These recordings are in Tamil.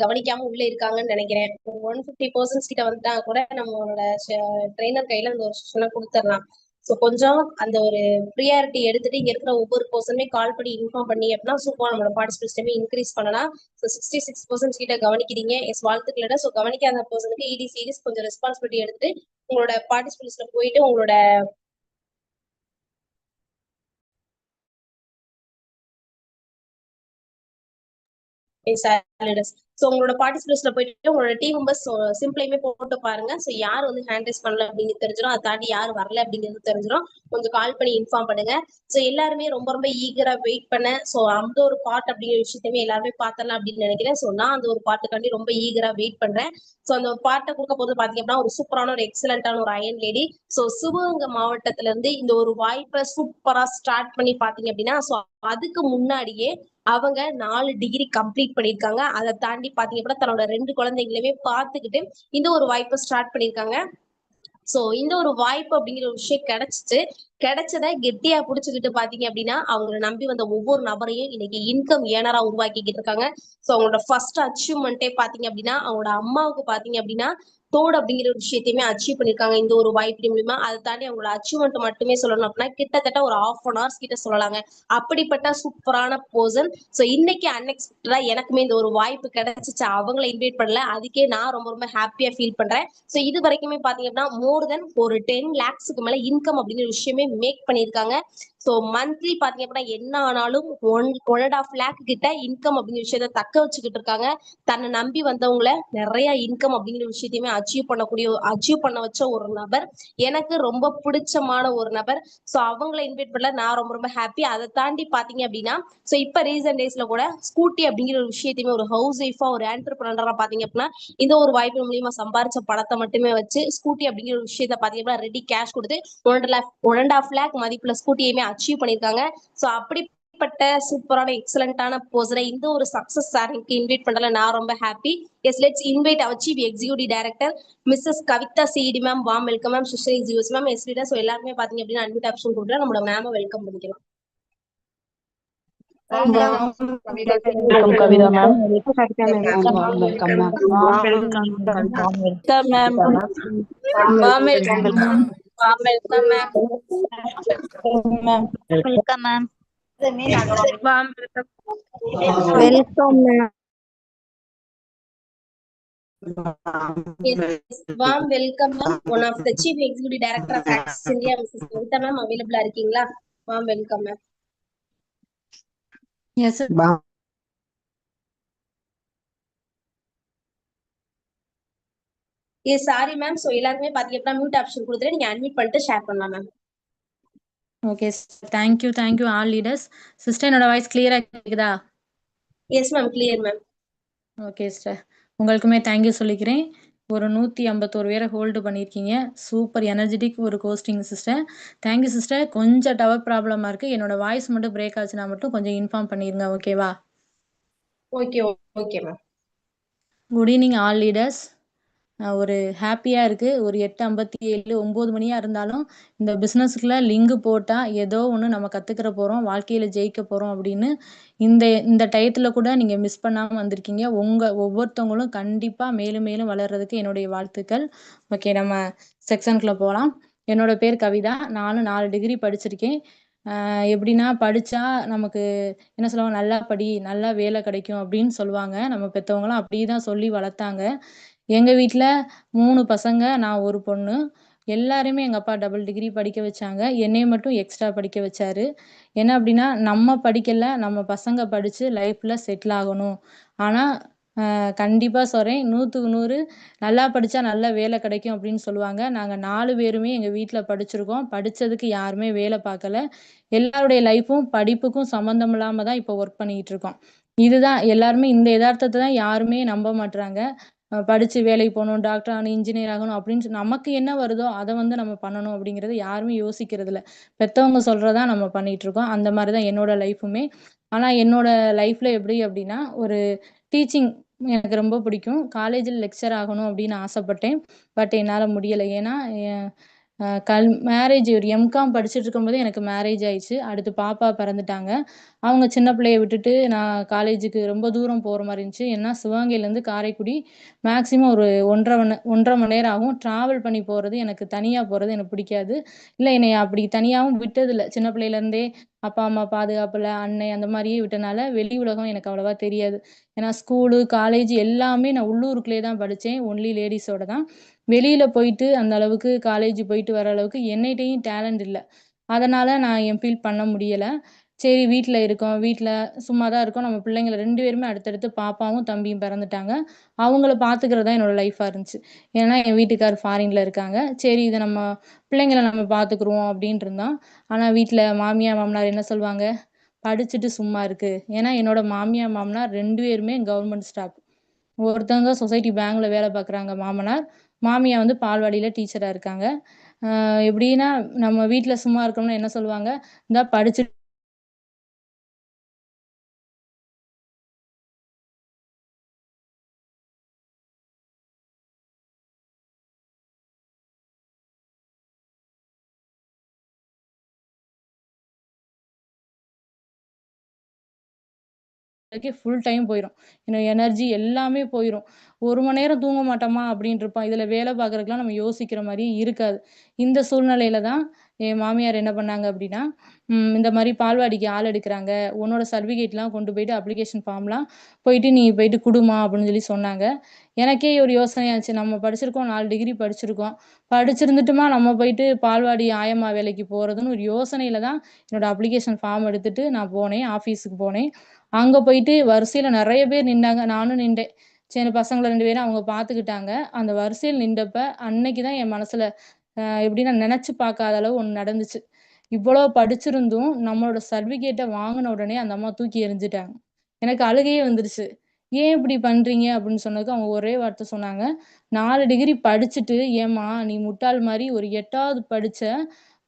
கவனிக்காம உள்ள இருக்காங்கன்னு நினைக்கிறேன். ஒரு 150% கிட்ட வந்துட்டா கூட நம்மளோட ட்ரெய்னர் கையில அந்த ஒரு செஷனை கொடுத்துடலாம். ஸோ கொஞ்சம் அந்த ஒரு ப்ரியாரிட்டி எடுத்துட்டு இங்க இருக்கிற ஒவ்வொரு பர்சனுமே கால் பண்ணி இன்ஃபார்ம் பண்ணி அப்படின்னா சூப்பர் நம்மளோட பார்ட்டிசிபேஷன் இன்க்ரீஸ் பண்ணலாம். ஸோ 66% கிட்ட கவனிக்கிறீங்க. எஸ் வாழ்த்துக்களிட. ஸோ கவனிக்காத பர்சனுக்கு இடி சீரிஸ் கொஞ்சம் ரெஸ்பான்சிபிலிட்டி எடுத்துட்டு உங்களோட பார்ட்டிசிபேஷன்ல போயிட்டு உங்களோட ஸோ உங்களோட பார்ட்டிசிபேட்ஸ்ல போயிட்டு உங்களோட டீம் மெம்பர்ஸ் சிம்பிளையுமே போட்டு பாருங்க. ஸோ யார் வந்து ஹேண்ட் ரைஸ் பண்ணல அப்படிங்கிறது தெரிஞ்சிடும். அதை தாண்டி யார் வரல அப்படிங்கிறது தெரிஞ்சிடும். கொஞ்சம் கால் பண்ணி இன்ஃபார்ம் பண்ணுங்க. ஸோ எல்லாருமே ரொம்ப ரொம்ப ஈகரா வெயிட் பண்ண. ஸோ அந்த ஒரு பார்ட் அப்படிங்கிற விஷயத்தையுமே எல்லாருமே பார்த்தலாம் அப்படின்னு நினைக்கிறேன். ஸோ நான் அந்த ஒரு பார்ட்டுக்காண்டி ரொம்ப ஈகரா வெயிட் பண்றேன். ஸோ அந்த ஒரு பார்ட்டை கொடுக்க போது பாத்தீங்க அப்படின்னா ஒரு சூப்பரான ஒரு எக்ஸலண்டான ஒரு அயன் லேடி. ஸோ சிவகங்கை மாவட்டத்துல இருந்து இந்த ஒரு வாய்ப்பை சூப்பரா ஸ்டார்ட் பண்ணி பாத்தீங்க அப்படின்னா ஸோ அதுக்கு முன்னாடியே அவங்க 4 டிகிரி கம்ப்ளீட் பண்ணிருக்காங்க. அதை தாண்டி பாத்தீங்க அப்படின்னா தன்னோட 2 குழந்தைங்களுமே பார்த்துக்கிட்டு இந்த ஒரு வாய்ப்பை ஸ்டார்ட் பண்ணிருக்காங்க. சோ இந்த ஒரு வாய்ப்பு அப்படிங்கிற ஒரு விஷயம் கிடைச்சதை கெட்டியா புடிச்சுக்கிட்டு பாத்தீங்க அப்படின்னா அவங்களை நம்பி வந்த ஒவ்வொரு நபரையும் இன்னைக்கு இன்கம் ஏனரா உருவாக்கிக்கிட்டு இருக்காங்க. சோ அவங்களோட ஃபர்ஸ்ட் அச்சீவ்மெண்ட்டே பாத்தீங்க அப்படின்னா அவங்களோட அம்மாவுக்கு பாத்தீங்க அப்படின்னா தோடு அப்படிங்கிற ஒரு விஷயத்தையுமே அச்சீவ் பண்ணிருக்காங்க இந்த ஒரு வாய்ப்பு மூலியமா. அதை தாண்டி அவங்களோட அச்சீவ்மெண்ட் மட்டுமே சொல்லணும் அப்படின்னா கிட்டத்தட்ட ஒரு 1/2 hours கிட்ட சொல்லலாங்க. அப்படிப்பட்ட சூப்பரான பர்சன். சோ இன்னைக்கு அன்எக்ஸ்பெக்டடா எனக்குமே இந்த ஒரு வாய்ப்பு கிடைச்சிச்சு. அவங்களை இன்வைட் பண்ணல. அதுக்கே நான் ரொம்ப ரொம்ப ஹாப்பியா ஃபீல் பண்றேன். சோ இது வரைக்குமே பாத்தீங்க அப்படின்னா மோர் தென் ஒரு 10 lakhsக்கு மேல இன்கம் அப்படிங்கிற விஷயமே மேக் பண்ணிருக்காங்க. சோ மந்த்லி பாத்தீங்க அப்படின்னா என்ன ஆனாலும் 1.5 lakh கிட்ட இன்கம் அப்படிங்கிற விஷயத்த தக்க வச்சுக்கிட்டு இருக்காங்க. தன்னை நம்பி வந்தவங்கள நிறைய இன்கம் அப்படிங்கிற விஷயத்தையுமே அச்சீவ் பண்ண வச்ச ஒரு நபர். எனக்கு ரொம்ப பிடிச்சமான ஒரு நபர். சோ அவங்களை இன்வைட் பண்ணல நான் ரொம்ப ரொம்ப ஹாப்பி. அதை தாண்டி பாத்தீங்க அப்படின்னா சோ இப்ப ரீசன்ட் டேஸ்ல கூட ஸ்கூட்டி அப்படிங்கிற ஒரு விஷயத்தையுமே ஒரு ஹவுஸ் ஒய்ஃபா ஒரு ஆண்டர்பிரனரா பாத்தீங்க அப்படின்னா இந்த ஒரு வாய்ப்பு மூலியமா சம்பாரிச்ச பணத்தை மட்டுமே வச்சு ஸ்கூட்டி அப்படிங்கிற ஒரு விஷயத்த பாத்தீங்கன்னா ரெடி கேஷ் கொடுத்து 1.5 lakh மதிப்புல ஸ்கூட்டியுமே அச்சீவ் பண்ணிருக்காங்க. சோ அப்படிப்பட்ட சூப்பரான எக்ஸலண்டான பர்சனை இந்த ஒரு சக்சஸ் சாரிக்கு இன்வைட் பண்ணல நான் ரொம்ப happy. Yes let's invite our chief executive director Mrs Kavitha சிடி ma'am. Warm welcome ma'am. Sister ஜியோஸ் மேம். Yes leader. ஸோ எல்லாருமே பாத்தீங்க அப்படின்னா அன்வைட் ஆப்ஷன் கொடுக்குறேன். நம்மளோட மேம வெல்கம் பண்ணிக்கலாம். Kavitha ma'am. Warm welcome ma'am. One of the chief executive director of Axis India, Mrs. Kavita ma'am, available இருக்கீங்களா? Warm welcome ma'am. Yes sir. Yes, sorry ma'am. So எல்லாருமே பாத்தீங்கன்னா மியூட் ஆப்ஷன் கொடுத்துட்டு நீங்க அன்மியூட் பண்ணிட்டு ஷேர் பண்ணலாம் ma'am. Okay, thank you all leaders. Sister, என்னோட வாய்ஸ் கிளியரா கேக்குதா? Yes ma'am, clear ma'am. Okay sister. உங்களுக்குமே தேங்க்யூ சொல்லிக்கிறேன். ஒரு 151 பேரை ஹோல்டு பண்ணியிருக்கீங்க. சூப்பர் எனர்ஜெட்டிக் ஒரு கோஸ்டிங் சிஸ்டர். Thank you sister. கொஞ்சம் டவர் ப்ராப்ளமா இருக்கு. என்னோட வாய்ஸ் மட்டும் பிரேக் ஆச்சுன்னா மட்டும் கொஞ்சம் இன்ஃபார்ம் பண்ணிருங்க. ஓகேவா? Okay ma'am. Good evening all leaders. ஒரு ஹாப்பியாக இருக்குது. ஒரு 8:57 9 மணியாக இருந்தாலும் இந்த பிஸ்னஸுக்குள்ள லிங்கு போட்டால் ஏதோ ஒன்று நம்ம கற்றுக்கிற போகிறோம், வாழ்க்கையில் ஜெயிக்க போகிறோம் அப்படின்னு இந்த இந்த டயத்தில் கூட நீங்கள் மிஸ் பண்ணாமல் வந்திருக்கீங்க. ஒவ்வொருத்தவங்களும் கண்டிப்பாக மேலும் மேலும் வளர்கிறதுக்கு என்னுடைய வாழ்த்துக்கள். ஓகே, நம்ம செக்ஷனுக்குள்ளே போகலாம். என்னோட பேர் கவிதா. நானும் 4 டிகிரி படிச்சிருக்கேன். எப்படின்னா படித்தா நமக்கு என்ன சொல்லுவாங்க, நல்லா படி நல்லா வேலை கிடைக்கும் அப்படின்னு சொல்லுவாங்க. நம்ம பெற்றவங்களாம் அப்படி தான் சொல்லி வளர்த்தாங்க. எங்கள் வீட்டில் 3 பசங்க, நான் ஒரு பொண்ணு. எல்லாருமே எங்கள் அப்பா டபுள் டிகிரி படிக்க வச்சாங்க. என்னைய மட்டும் எக்ஸ்ட்ரா படிக்க வச்சாரு. என்ன அப்படின்னா நம்ம படிக்கல, நம்ம பசங்க படித்து லைஃப்பில் செட்டில் ஆகணும். ஆனால் கண்டிப்பாக சொல்கிறேன், 100க்கு 100 நல்லா படித்தா நல்ல வேலை கிடைக்கும் அப்படின்னு சொல்லுவாங்க. நாங்கள் 4 பேருமே எங்கள் வீட்டில் படிச்சிருக்கோம். படித்ததுக்கு யாருமே வேலை பார்க்கல. எல்லாருடைய லைஃப்பும் படிப்புக்கும் சம்மந்தம் இல்லாமல் தான் இப்போ ஒர்க் பண்ணிக்கிட்டு இருக்கோம். இதுதான் எல்லாருமே இந்த யதார்த்தத்தை தான் யாருமே நம்ப மாட்டுறாங்க. படித்து வேலைக்கு போகணும், டாக்டர் ஆகணும், இன்ஜினியர் ஆகணும் அப்படின்னு நமக்கு என்ன வருதோ அதை நம்ம பண்ணணும் அப்படிங்கிறது யாருமே யோசிக்கிறது இல்லை. பெற்றவங்க சொல்கிறதா நம்ம பண்ணிகிட்டு இருக்கோம். அந்த மாதிரி தான் என்னோட லைஃப்புமே. ஆனால் என்னோட லைஃப்பில் எப்படி அப்படின்னா ஒரு டீச்சிங் எனக்கு ரொம்ப பிடிக்கும். காலேஜில் லெக்சர் ஆகணும் அப்படின்னு ஆசைப்பட்டேன். பட் என்னால் முடியலை. ஏன்னா மேரேஜ் ஒரு எம்காம் படிச்சுட்டு இருக்கும்போதே எனக்கு மேரேஜ் ஆயிடுச்சு. அடுத்து பாப்பா பிறந்துட்டாங்க. அவங்க சின்ன பிள்ளைய விட்டுட்டு நான் காலேஜுக்கு ரொம்ப தூரம் போற மாரி இருந்துச்சு. ஏன்னா சிவகங்கையிலேருந்து காரைக்குடி மேக்ஸிமம் ஒரு 1 1/2 மணி நேரம் ஆகும். ட்ராவல் பண்ணி போறது எனக்கு தனியா போறது எனக்கு பிடிக்காது. இல்ல என்னைய அப்படி தனியாவும் விட்டதில்ல. சின்ன பிள்ளையிலேருந்தே அப்பா, அம்மா பாதுகாப்புல, அண்ணன் அந்த மாரியே விட்டனால வெளி உலகம் எனக்கு அவ்வளவா தெரியாது. ஏன்னா ஸ்கூலு, காலேஜ் எல்லாமே நான் உள்ளூருக்குள்ளயே தான் படிச்சேன். ஒன்லி லேடீஸோட தான். வெளியில போயிட்டு அந்த அளவுக்கு காலேஜ் போயிட்டு வர அளவுக்கு என்னிட்டயும் டேலண்ட் இல்ல. அதனால நான் எம்.ஃபில் பண்ண முடியல. சரி வீட்ல இருக்கோம். வீட்ல சும்மா தான் இருக்கோம். நம்ம பிள்ளைங்கள 2 பேருமே அடுத்தடுத்து பாப்பாவும், தம்பியும் பிறந்துட்டாங்க. அவங்கள பார்த்துக்கிறது தான் என்னோட லைஃபா இருந்துச்சு. ஏன்னா என் வீட்டுக்காரர் ஃபாரின்ல இருக்காங்க. சரி இத நம்ம பிள்ளைங்கள நம்ம பார்த்துக்குருவோம் அப்டின்ட்டு இருந்தோம். ஆனா வீட்ல மாமியார், மாமனார் என்ன சொல்வாங்க? படிச்சுட்டு சும்மா இருக்கு. ஏன்னா என்னோட மாமியார், மாமனார் 2 பேருமே கவர்மெண்ட் ஸ்டாஃப். ஒருத்தவங்க சொசைட்டி பேங்க்ல வேலை பார்க்குறாங்க மாமனார். மாமியா வந்து பால்வாடியில டீச்சரா இருக்காங்க. எப்படின்னா, நம்ம வீட்ல சும்மா இருக்கோம்னா என்ன சொல்லுவாங்க? இந்தா படிச்சுட்டு ஃபுல் டைம் போயிரும். என்னோட எனர்ஜி எல்லாமே போயிரும். 1 மணி நேரம் தூங்க மாட்டோமா அப்டின்ட்டு இருப்போம். இதுல வேலை பார்க்குறதுக்குலாம் நம்ம யோசிக்கிற மாரியே இருக்காது. இந்த சூழ்நிலையில தான் என் மாமியார் என்ன பண்ணாங்க அப்டின்னா, இந்த மாரி பால்வாடிக்கு ஆள் எடுக்குறாங்க. உன்னோட சர்டிஃபிகேட்லாம் கொண்டு போயிட்டு அப்ளிகேஷன் ஃபார்ம்லாம் போயிட்டு நீ போயிட்டு குடுமா அப்டின்னு சொல்லி சொன்னாங்க. எனக்கே ஒரு யோசனையாச்சு. நம்ம படிச்சிருக்கோம் 4 டிகிரி படிச்சிருக்கோம். படிச்சிருந்துட்டுமா நம்ம போயிட்டு பால்வாடி ஆயம்மா வேலைக்கு போறதுன்னு ஒரு யோசனையில தான் என்னோட அப்ளிகேஷன் ஃபார்ம் எடுத்துட்டு நான் போனேன். ஆஃபீஸுக்கு போனேன். அங்க போயிட்டு வரிசையில நெறைய பேர் நின்னாங்க. நானும் நின்டேன். சரி பசங்கள 2 பேரும் அவங்க பார்த்துக்கிட்டாங்க. அந்த வரிசையில் நின்றப்ப, அன்னைக்கு தான் என் மனசுல எப்படின்னா நெனச்சு பார்க்காத அளவு ஒண்ணு நடந்துச்சு. இவ்வளோ படிச்சிருந்தும், நம்மளோட சர்டிஃபிகேட்ட வாங்குன உடனே அந்த அம்மா தூக்கி எறிஞ்சுட்டாங்க. எனக்கு அழுகையே வந்துருச்சு. "ஏன் இப்படி பண்றீங்க?" அப்படின்னு சொன்னதுக்கு அவங்க ஒரே வார்த்தை சொன்னாங்க. "4 டிகிரி படிச்சுட்டு, ஏம்மா நீ முட்டாள் மாரி ஒரு 8வது படிச்ச,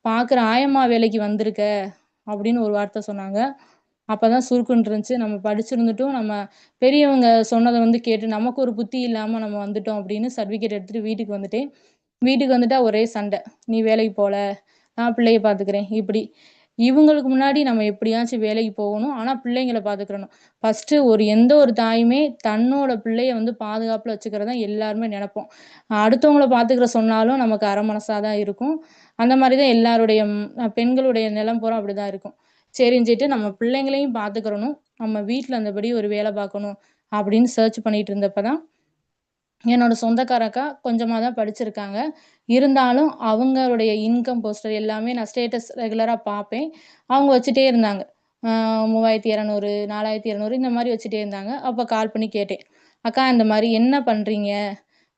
பார்க்குற ஆயம்மா வேலைக்கு வந்திருக்க." அப்படின்னு ஒரு வார்த்தை சொன்னாங்க. அப்பதான் சுருக்குன்னு இருந்துச்சு. நம்ம படிச்சிருந்துட்டும், நம்ம பெரியவங்க சொன்னத வந்து கேட்டு, நமக்கு ஒரு புத்தி இல்லாம நம்ம வந்துட்டோம் அப்படின்னு சர்டிஃபிகேட் எடுத்துட்டு வீட்டுக்கு வந்துட்டேன். வீட்டுக்கு வந்துட்டா ஒரே சண்டை. "நீ வேலைக்கு போல, நான் பிள்ளைய பார்த்துக்கிறேன்." இப்படி. இவங்களுக்கு முன்னாடி நம்ம எப்படியாச்சும் வேலைக்கு போகணும். ஆனா பிள்ளைங்கள பார்த்துக்கிறணும். ஃபர்ஸ்ட்டு எந்த ஒரு தாயுமே தன்னோட பிள்ளைய வந்து பாதுகாப்புல வச்சுக்கிறத தான் எல்லாருமே நெனைப்போம். அடுத்தவங்கள பார்த்துக்கிற சொன்னாலும் நமக்கு அரை மனசா தான் இருக்கும். அந்த மாரி தான் எல்லாருடைய பெண்களுடைய நிலம் பூரா அப்படிதான் இருக்கும். சரின்னு சொல்லிட்டு நம்ம பிள்ளைங்களையும் பார்த்துக்கிறணும். நம்ம வீட்ல இருந்தபடி ஒரு வேலை பார்க்கணும் அப்படின்னு சர்ச் பண்ணிட்டு இருந்தப்ப தான் என்னோட சொந்தக்கார அக்கா கொஞ்சமா தான் படிச்சிருக்காங்க. இருந்தாலும் அவங்களுடைய இன்கம் போஸ்டர் எல்லாமே நான் ஸ்டேட்டஸ் ரெகுலரா பார்ப்பேன். அவங்க வச்சுட்டே இருந்தாங்க. 3200, 4200 இந்த மாரி வச்சுட்டே இருந்தாங்க. அப்ப கால் பண்ணி கேட்டேன். "அக்கா இந்த மாரி என்ன பண்றீங்க?"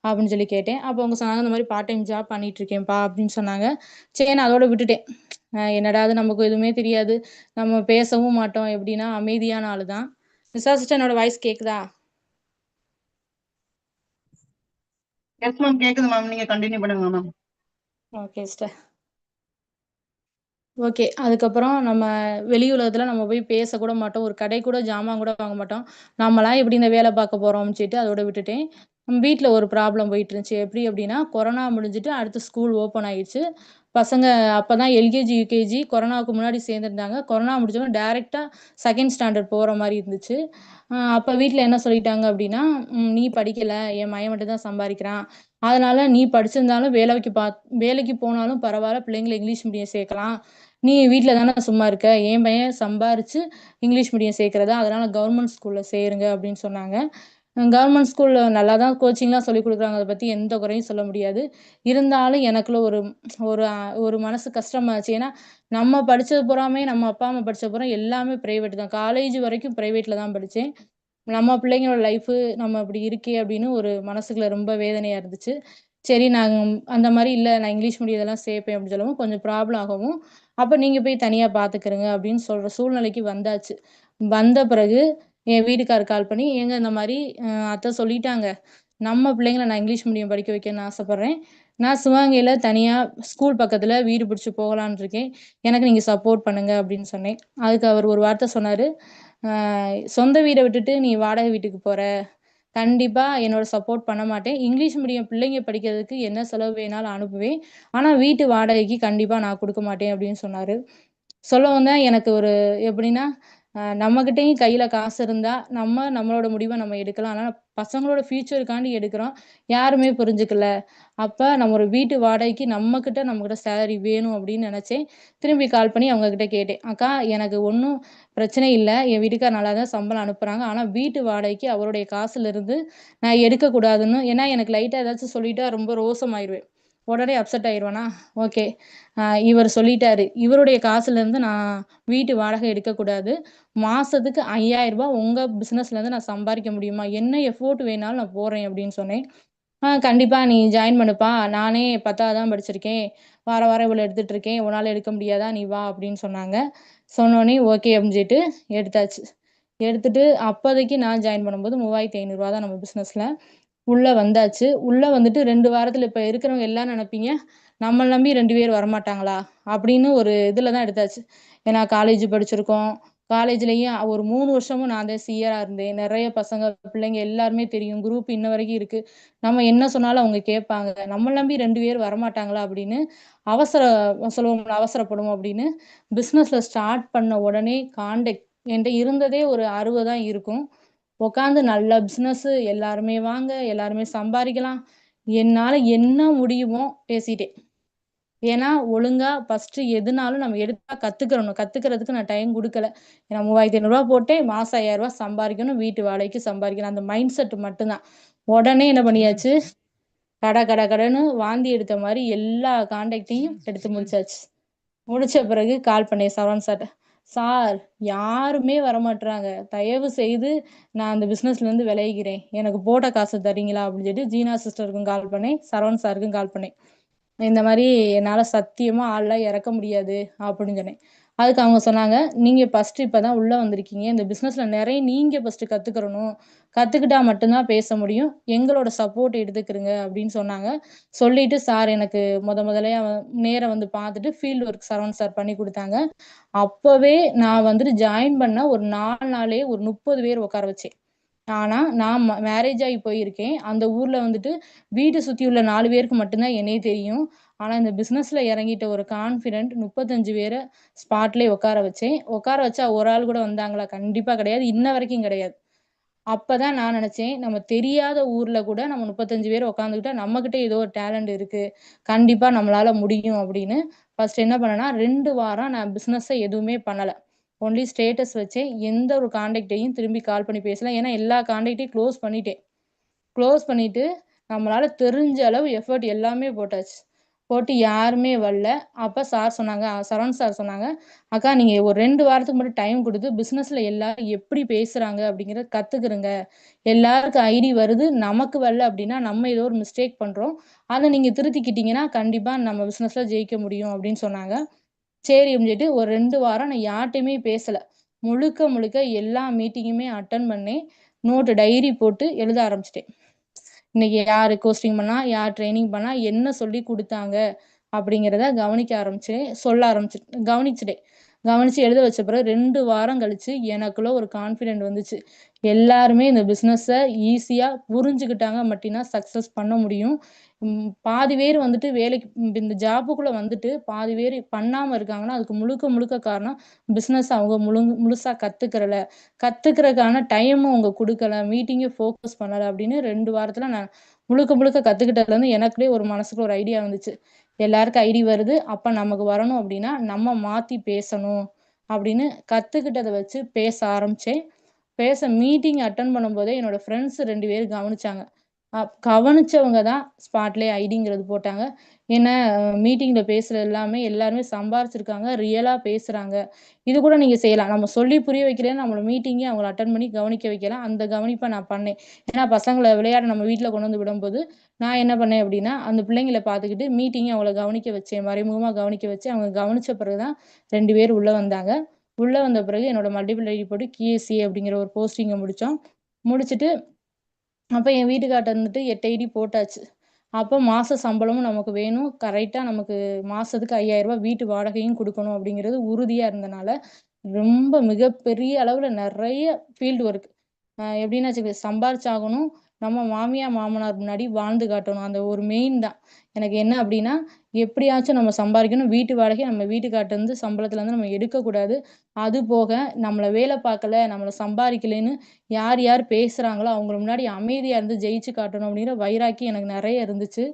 அப்படின்னு சொல்லி கேட்டேன். அப்ப அவங்க சொன்னாங்க, "இந்த மாரி பார்ட் டைம் ஜாப் பண்ணிட்டு இருக்கேன்ப்பா" அப்படின்னு சொன்னாங்க. சரி நான் அதோட விட்டுட்டேன். என்னடா இது நமக்கு எதுவுமே தெரியாது. நம்ம பேசவும் மாட்டோம். எப்படின்னா அமைதியான ஆளு தான். சிஸ்டர் என்னோட வாய்ஸ் கேக்குதா? எஸ் மேம் கேக்குது மேம். நீங்க கண்டினியூ பண்ணுங்க மேம். Okay sister. ஓகே. அதுக்கப்புறம் நம்ம வெளி உலகத்துல நம்ம போய் பேசக்கூட மாட்டோம். ஒரு கடைக்கு கூட ஜாமான் கூட வாங்க மாட்டோம். நம்மளா எப்படி இந்த வேலை பார்க்க போறோம்னு சொல்லிட்டு அதோட விட்டுட்டேன். வீட்ல ஒரு ப்ராப்ளம் போயிட்டு இருந்துச்சு. எப்படி அப்படின்னா, கொரோனா முடிஞ்சுட்டு அடுத்து ஸ்கூல் ஓப்பன் ஆயிடுச்சு. பசங்க அப்பதான் எல்கேஜி, யுகேஜி கொரோனாவுக்கு முன்னாடி சேர்ந்திருந்தாங்க. கொரோனா முடிஞ்சோனே டைரக்ட்டா 2ண்ட் ஸ்டாண்டர்ட் போற மாரி இருந்துச்சு. அப்ப வீட்ல என்ன சொல்லிட்டாங்க அப்படின்னா, "நீ படிக்கல. என் மகன் மட்டும் தான் சம்பாரிக்கிறான். அதனால நீ படிச்சிருந்தாலும் வேலைக்கு போனாலும் பரவால்ல. பிள்ளைங்கள இங்கிலீஷ் மீடியம் சேர்க்கலாம். நீ வீட்ல தானே சும்மா இருக்க. என் பையன் சம்பாரிச்சு இங்கிலீஷ் மீடியம் சேர்க்கிறதா, அதனால கவர்மெண்ட் ஸ்கூல்ல சேருங்க அப்படின்னு சொன்னாங்க. கவர்மெண்ட் ஸ்கூல்ல நல்லா தான் கோச்சிங்லாம் சொல்லிக் குடுக்குறாங்க. அத பத்தி எந்த குறையும் சொல்ல முடியாது. இருந்தாலும் எனக்குள்ள ஒரு ஒரு ஒரு மனசு கஷ்டமாச்சு. ஏன்னா, நம்ம படிச்சது பூராமே நம்ம அப்பா, அம்மா படிச்சது பூரா எல்லாமே பிரைவேட் தான். காலேஜ் வரைக்கும் பிரைவேட்ல தான் படிச்சேன். நம்ம பிள்ளைங்களோட லைஃபு நம்ம இப்படி இருக்கே அப்படின்னு ஒரு மனசுக்குள்ள ரொம்ப வேதனையா இருந்துச்சு. சரி நாங்க அந்த மாரி இல்ல நான் இங்கிலீஷ் மீடியம் இதெல்லாம் சேர்ப்பேன் அப்படின்னு சொல்லவும் கொஞ்சம் ப்ராப்ளம் ஆகவும், அப்ப நீங்க போய் தனியா பார்த்துக்கிறங்க அப்படின்னு சொல்ற சூழ்நிலைக்கு வந்தாச்சு. வந்த பிறகு என் வீட்டுக்காரர் கால் பண்ணி, "ஏங்க இந்த மாரி அத்தை சொல்லிட்டாங்க. நம்ம பிள்ளைங்கள நான் இங்கிலீஷ் மீடியம் படிக்க வைக்கணும்னு ஆசைப்படுறேன். நான் சிவகங்கையில தனியா ஸ்கூல் பக்கத்துல வீடு பிடிச்சு போகலான்னு இருக்கேன். எனக்கு நீங்க சப்போர்ட் பண்ணுங்க" அப்படின்னு சொன்னேன். அதுக்கு அவர் ஒரு வார்த்தை சொன்னாரு. "சொந்த வீட விட்டுட்டு நீ வாடகை வீட்டுக்கு போற. கண்டிப்பா என்னோட சப்போர்ட் பண்ண மாட்டேன். இங்கிலீஷ் மீடியம் பிள்ளைங்க படிக்கிறதுக்கு என்ன செலவு வேணாலும் அனுப்புவேன். ஆனா வீட்டு வாடகைக்கு கண்டிப்பா நான் குடுக்க மாட்டேன் அப்படின்னு சொன்னாரு. சொல்லவும் தான் எனக்கு ஒரு எப்படின்னா, நம்மகிட்டயும் கையில காசு இருந்தா, நம்மளோட முடிவ நம்ம எடுக்கலாம். ஆனா பசங்களோட ஃபியூச்சருக்காண்டி எடுக்கிறோம். யாருமே புரிஞ்சுக்கல. அப்ப நம்ம ஒரு வீட்டு வாடகைக்கு நம்மகிட்ட சேலரி வேணும் அப்படின்னு நெனச்சேன். திரும்பி கால் பண்ணி அவங்க கிட்ட கேட்டேன். "அக்கா எனக்கு ஒண்ணும் பிரச்சனை இல்ல. என் வீட்டுக்காரர் நல்லா தான் சம்பளம் அனுப்புறாங்க. ஆனா வீட்டு வாடகைக்கு அவருடைய காசுலருந்து நான் எடுக்கக்கூடாதுன்னு" ஏன்னா எனக்கு லைட்டா ஏதாச்சும் சொல்லிட்டா ரொம்ப ரோசமாயிருவேன். உடனே அப்செட் ஆயிருவேனா, ஓகே. இவர் சொல்லிட்டாரு. இவருடைய காசுலருந்து நான் வீட்டு வாடகை எடுக்கக்கூடாது. மாசத்துக்கு ரூ. 5000 உங்க பிசினஸ்லேருந்து நான் சம்பாரிக்க முடியுமா? என்ன எஃபோர்ட் வேணாலும் நான் போடுறேன் அப்படின்னு சொன்னேன். கண்டிப்பா நீ ஜாயின் பண்ணுப்பா. நானே 10வது தான் படிச்சிருக்கேன். வாரம் வாரம் இவ்வளோ எடுத்துட்டு இருக்கேன். உன்னால எடுக்க முடியாதா? நீ வா அப்படின்னு சொன்னாங்க. சொன்னோனே ஓகே அப்படின்னு சொல்லிட்டு எடுத்தாச்சு. எடுத்துட்டு அப்போதைக்கு நான் ஜாயின் பண்ணும்போது ரூ. 3500 தான் நம்ம பிசினஸ்ல. உள்ள வந்தாச்சு. உள்ள வந்துட்டு 2 வாரத்துல இப்ப இருக்கிறவங்க எல்லாம் நெனைப்பீங்க, நம்மள நம்பி 2 பேர் வரமாட்டாங்களா? அப்படின்னு ஒரு இதுல தான் எடுத்தாச்சு. ஏன்னா காலேஜ் படிச்சிருக்கோம். காலேஜ்லயும் ஒரு 3 வருஷமும் நான் தான் சிஆரா இருந்தேன். நெறைய பசங்க, பிள்ளைங்க எல்லாருமே தெரியும். குரூப் இன்ன வரைக்கும் இருக்கு. நம்ம என்ன சொன்னாலும் அவங்க கேட்பாங்க. நம்மள நம்பி 2 பேர் வரமாட்டாங்களா? அப்படின்னு அவசர சொல்லுவோம்ல, அவசரப்படுவோம் அப்படின்னு பிசினஸ்ல ஸ்டார்ட் பண்ண உடனே கான்டாக்ட் என்ட்ட இருந்ததே ஒரு 60 தான் இருக்கும். உட்காந்து நல்ல பிசினஸ் எல்லாருமே வாங்க, எல்லாருமே சம்பாரிக்கலாம். என்னால என்ன முடியுமோ பேசிட்டேன். ஏன்னா, ஒழுங்கா ஃபர்ஸ்ட்டு எதுனாலும் நம்ம எடுத்தா கத்துக்கிறணும். கத்துக்கிறதுக்கு நான் டைம் குடுக்கல. ஏன்னா ரூ. 3500 போட்டேன். மாசம் ரூ. 5000 சம்பாரிக்கணும். வீட்டு வாடகைக்கு சம்பாரிக்கணும். அந்த மைண்ட் செட் மட்டும் தான். உடனே என்ன பண்ணியாச்சு, கடன்னு வாந்தி எடுத்த மாரி எல்லா கான்டாக்டையும் எடுத்து முடிச்சாச்சு. முடிச்ச பிறகு கால் பண்ணேன் சரவணன் சார்ட்ட. "சார் யாருமே வரமாட்றாங்க. தயவு செய்து நான் அந்த பிசினஸ்லேருந்து விலகிக்கிறேன். எனக்கு போட்ட காசு தர்றீங்களா?" அப்படின்னு சொல்லிட்டு ஜீனா சிஸ்டருக்கும் கால் பண்ணேன். சரவணன் சாருக்கும் கால் பண்ணேன். இந்த மாரி என்னால சத்தியமா ஆள்லாம் இறக்க முடியாது அப்படின்னு சொன்னேன். அதுக்கு அவங்க சொன்னாங்க, "நீங்க ஃபர்ஸ்ட்டு இப்ப தான் உள்ள வந்திருக்கீங்க. இந்த பிசினஸ்ல நெறைய நீங்க ஃபர்ஸ்ட்டு கத்துக்கிறணும். கத்துக்கிட்டா மட்டும் தான் பேச முடியும். எங்களோட சப்போர்ட் எடுத்துக்கிருங்க" அப்படின்னு சொன்னாங்க. சொல்லிட்டு சார் எனக்கு முதல்லயே நேரா வந்து பார்த்துட்டு ஃபீல்ட் ஒர்க் சரவணன் சார் பண்ணி குடுத்தாங்க. அப்பவே நான் வந்துட்டு ஜாயின் பண்ண ஒரு 4 நாள்லயே ஒரு 30 பேர் உட்கார வச்சேன். ஆனா, நான் மேரேஜ் ஆகி போயிருக்கேன். அந்த ஊர்ல வந்துட்டு வீட்ட சுத்தி உள்ள 4 பேருக்கு மட்டும் தான் என்னைய தெரியும். ஆனா, இந்த பிசினஸ்ல இறங்கிட்ட ஒரு கான்ஃபிடென்ட் 35 பேர ஸ்பாட்லயே உட்கார வச்சேன். உட்கார வச்சா ஒரு ஆள் கூட வந்தாங்களா? கண்டிப்பா கிடையாது. இன்ன வரைக்கும் கிடையாது. அப்பதான் நான் நெனச்சேன், நம்ம தெரியாத ஊர்ல கூட நம்ம 35 பேர் உட்காந்துக்கிட்டா, நம்மகிட்ட ஏதோ ஒரு டேலண்ட் இருக்கு. கண்டிப்பா நம்மளால முடியும் அப்படின்னு. ஃபர்ஸ்ட் என்ன பண்ணேன்னா, 2 வாரம் நான் பிசினஸ எதுவுமே பண்ணல. ஒன்லி ஸ்டேட்டஸ் வச்சேன். எந்த ஒரு கான்டாக்ட்டையும் திரும்பி கால் பண்ணி பேசல. ஏன்னா, எல்லா கான்டாக்ட்டையும் க்ளோஸ் பண்ணிட்டேன். க்ளோஸ் பண்ணிட்டு, நம்மளால தெரிஞ்ச அளவு எஃபோர்ட் எல்லாமே போட்டாச்சு. போட்டு யாருமே வரல. அப்ப சார் சொன்னாங்க, சரவணன் சார் சொன்னாங்க, "அக்கா நீங்க ஒரு 2 வாரத்துக்கு மட்டும் டைம் குடுத்து, பிசினஸ்ல எல்லாரும் எப்படி பேசுறாங்க அப்படிங்கிறத கத்துக்கிருங்க. எல்லாருக்கும் ஐடி வருது. நமக்கு வரல அப்படின்னா, நம்ம ஏதோ ஒரு மிஸ்டேக் பண்றோம். அத நீங்க திருத்திக்கிட்டீங்கன்னா, கண்டிப்பா நம்ம பிசினஸ்ல ஜெயிக்க முடியும்" அப்படின்னு சொன்னாங்க. சரி அப்படின்னு சொல்லிட்டு ஒரு 2 வாரம் நான் யார்ட்டயுமே பேசல. முழுக்க முழுக்க எல்லா மீட்டிங்குமே அட்டெண்ட் பண்ணேன். டைரி போட்டு எழுத ஆரம்பிச்சுட்டேன். இன்னைக்கு யாரு கோஸ்டிங் பண்ணா, யார் ட்ரெய்னிங் பண்ணா, என்ன சொல்லிக் குடுத்தாங்க அப்படிங்கிறத கவனிக்க ஆரம்பிச்சேன். சொல்ல கவனிச்சுட்டேன். கவனிச்சு எழுத வச்ச பிறகு 2 வாரம் கழிச்சு எனக்குள்ள ஒரு கான்ஃபிடென்ட் வந்துச்சு. எல்லாருமே இந்த பிசினஸ ஈஸியா புரிஞ்சுக்கிட்டாங்க மட்டினா சக்சஸ் பண்ண முடியும். பாதி பேர் வந்துட்டு வேலைக்கு இந்த ஜாப்புக்குள்ள வந்துட்டு பாதி பேர் பண்ணாம இருக்காங்கன்னா, அதுக்கு முழுக்க முழுக்க காரணம் பிசினஸ் அவங்க முழுசா கத்துக்கிறல. கத்துக்கிறதுக்கான டைமும் அவங்க குடுக்கல. மீட்டிங்கும் ஃபோக்கஸ் பண்ணல அப்படின்னு 2 வாரத்துல நான் முழுக்க முழுக்க கத்துக்கிட்டதுலருந்து எனக்குள்ளயே ஒரு மனசுக்குள்ள ஒரு ஐடியா வந்துச்சு. எல்லாருக்கும் ஐடி வருது. அப்ப நமக்கு வரணும் அப்படின்னா, நம்ம மாத்தி பேசணும் அப்படின்னு கத்துக்கிட்டத வச்சு பேச ஆரம்பிச்சேன். மீட்டிங் அட்டெண்ட் பண்ணும்போதே என்னோட ஃப்ரெண்ட்ஸ் 2 பேர் கவனிச்சாங்க. கவனிச்சவங்க தான் ஸ்பாட்லயே ஐடிங்கிறது போட்டாங்க. ஏன்னா மீட்டிங்ல பேசுறது எல்லாருமே சம்பாரிச்சிருக்காங்க. ரியலா பேசுறாங்க. இது கூட நீங்க செய்யலாம். நம்ம சொல்லி புரிய வைக்கலன்னு நம்மள மீட்டிங்கே அவங்கள அட்டெண்ட் பண்ணி கவனிக்க வைக்கலாம். அந்த கவனிப்ப நான் பண்ணேன். ஏன்னா பசங்கள விளையாட நம்ம வீட்ல கொண்டு வந்து விடும்போது, நான் என்ன பண்ணேன் அப்டின்னா, அந்த பிள்ளைங்கள பார்த்துக்கிட்டு மீட்டிங்கே அவங்கள கவனிக்க வச்சேன். மறைமுகமா கவனிக்க வச்சேன். அவங்க கவனிச்ச பிறகு தான் 2 பேர் உள்ள வந்தாங்க. உள்ள வந்த பிறகு என்னோட மல்டிபிள் ஐடி போட்டு QSA அப்படிங்கிற ஒரு போஸ்டிங்க முடிச்சோம். முடிச்சுட்டு அப்ப என் வீட்டுக்கார்ட்ட இருந்துட்டு 8 ஐடி போட்டாச்சு. அப்ப மாச சம்பளமும் நமக்கு வேணும். கரெக்ட்டா நமக்கு மாசத்துக்கு ரூ. 5000 வீட்டு வாடகையும் குடுக்கணும் அப்படிங்கிறது உறுதியா இருந்தனால, ரொம்ப மிகப்பெரிய அளவுல நெறைய ஃபீல்ட் ஒர்க் எப்படின்னா சம்பாரிச்சாகணும், நம்ம மாமியார் மாமனார் முன்னாடி வாழ்ந்து காட்டணும். அந்த ஒரு மெயின் தான் எனக்கு. என்ன அப்படின்னா, எப்படியாச்சும் நம்ம சம்பாதிக்கணும். வீட்டு வாடகை நம்ம வீட்டுக்கார்ட்டருந்து சம்பளத்துலேருந்து நம்ம எடுக்கக்கூடாது. அது போக நம்மள வேலை பார்க்கல, நம்மள சம்பாதிக்கலைன்னு யார் யார் பேசுகிறாங்களோ அவங்கள முன்னாடி அமைதியாக இருந்து ஜெயிச்சு காட்டணும் அப்படிங்கிற வைராக்கியம் எனக்கு நிறைய இருந்துச்சு.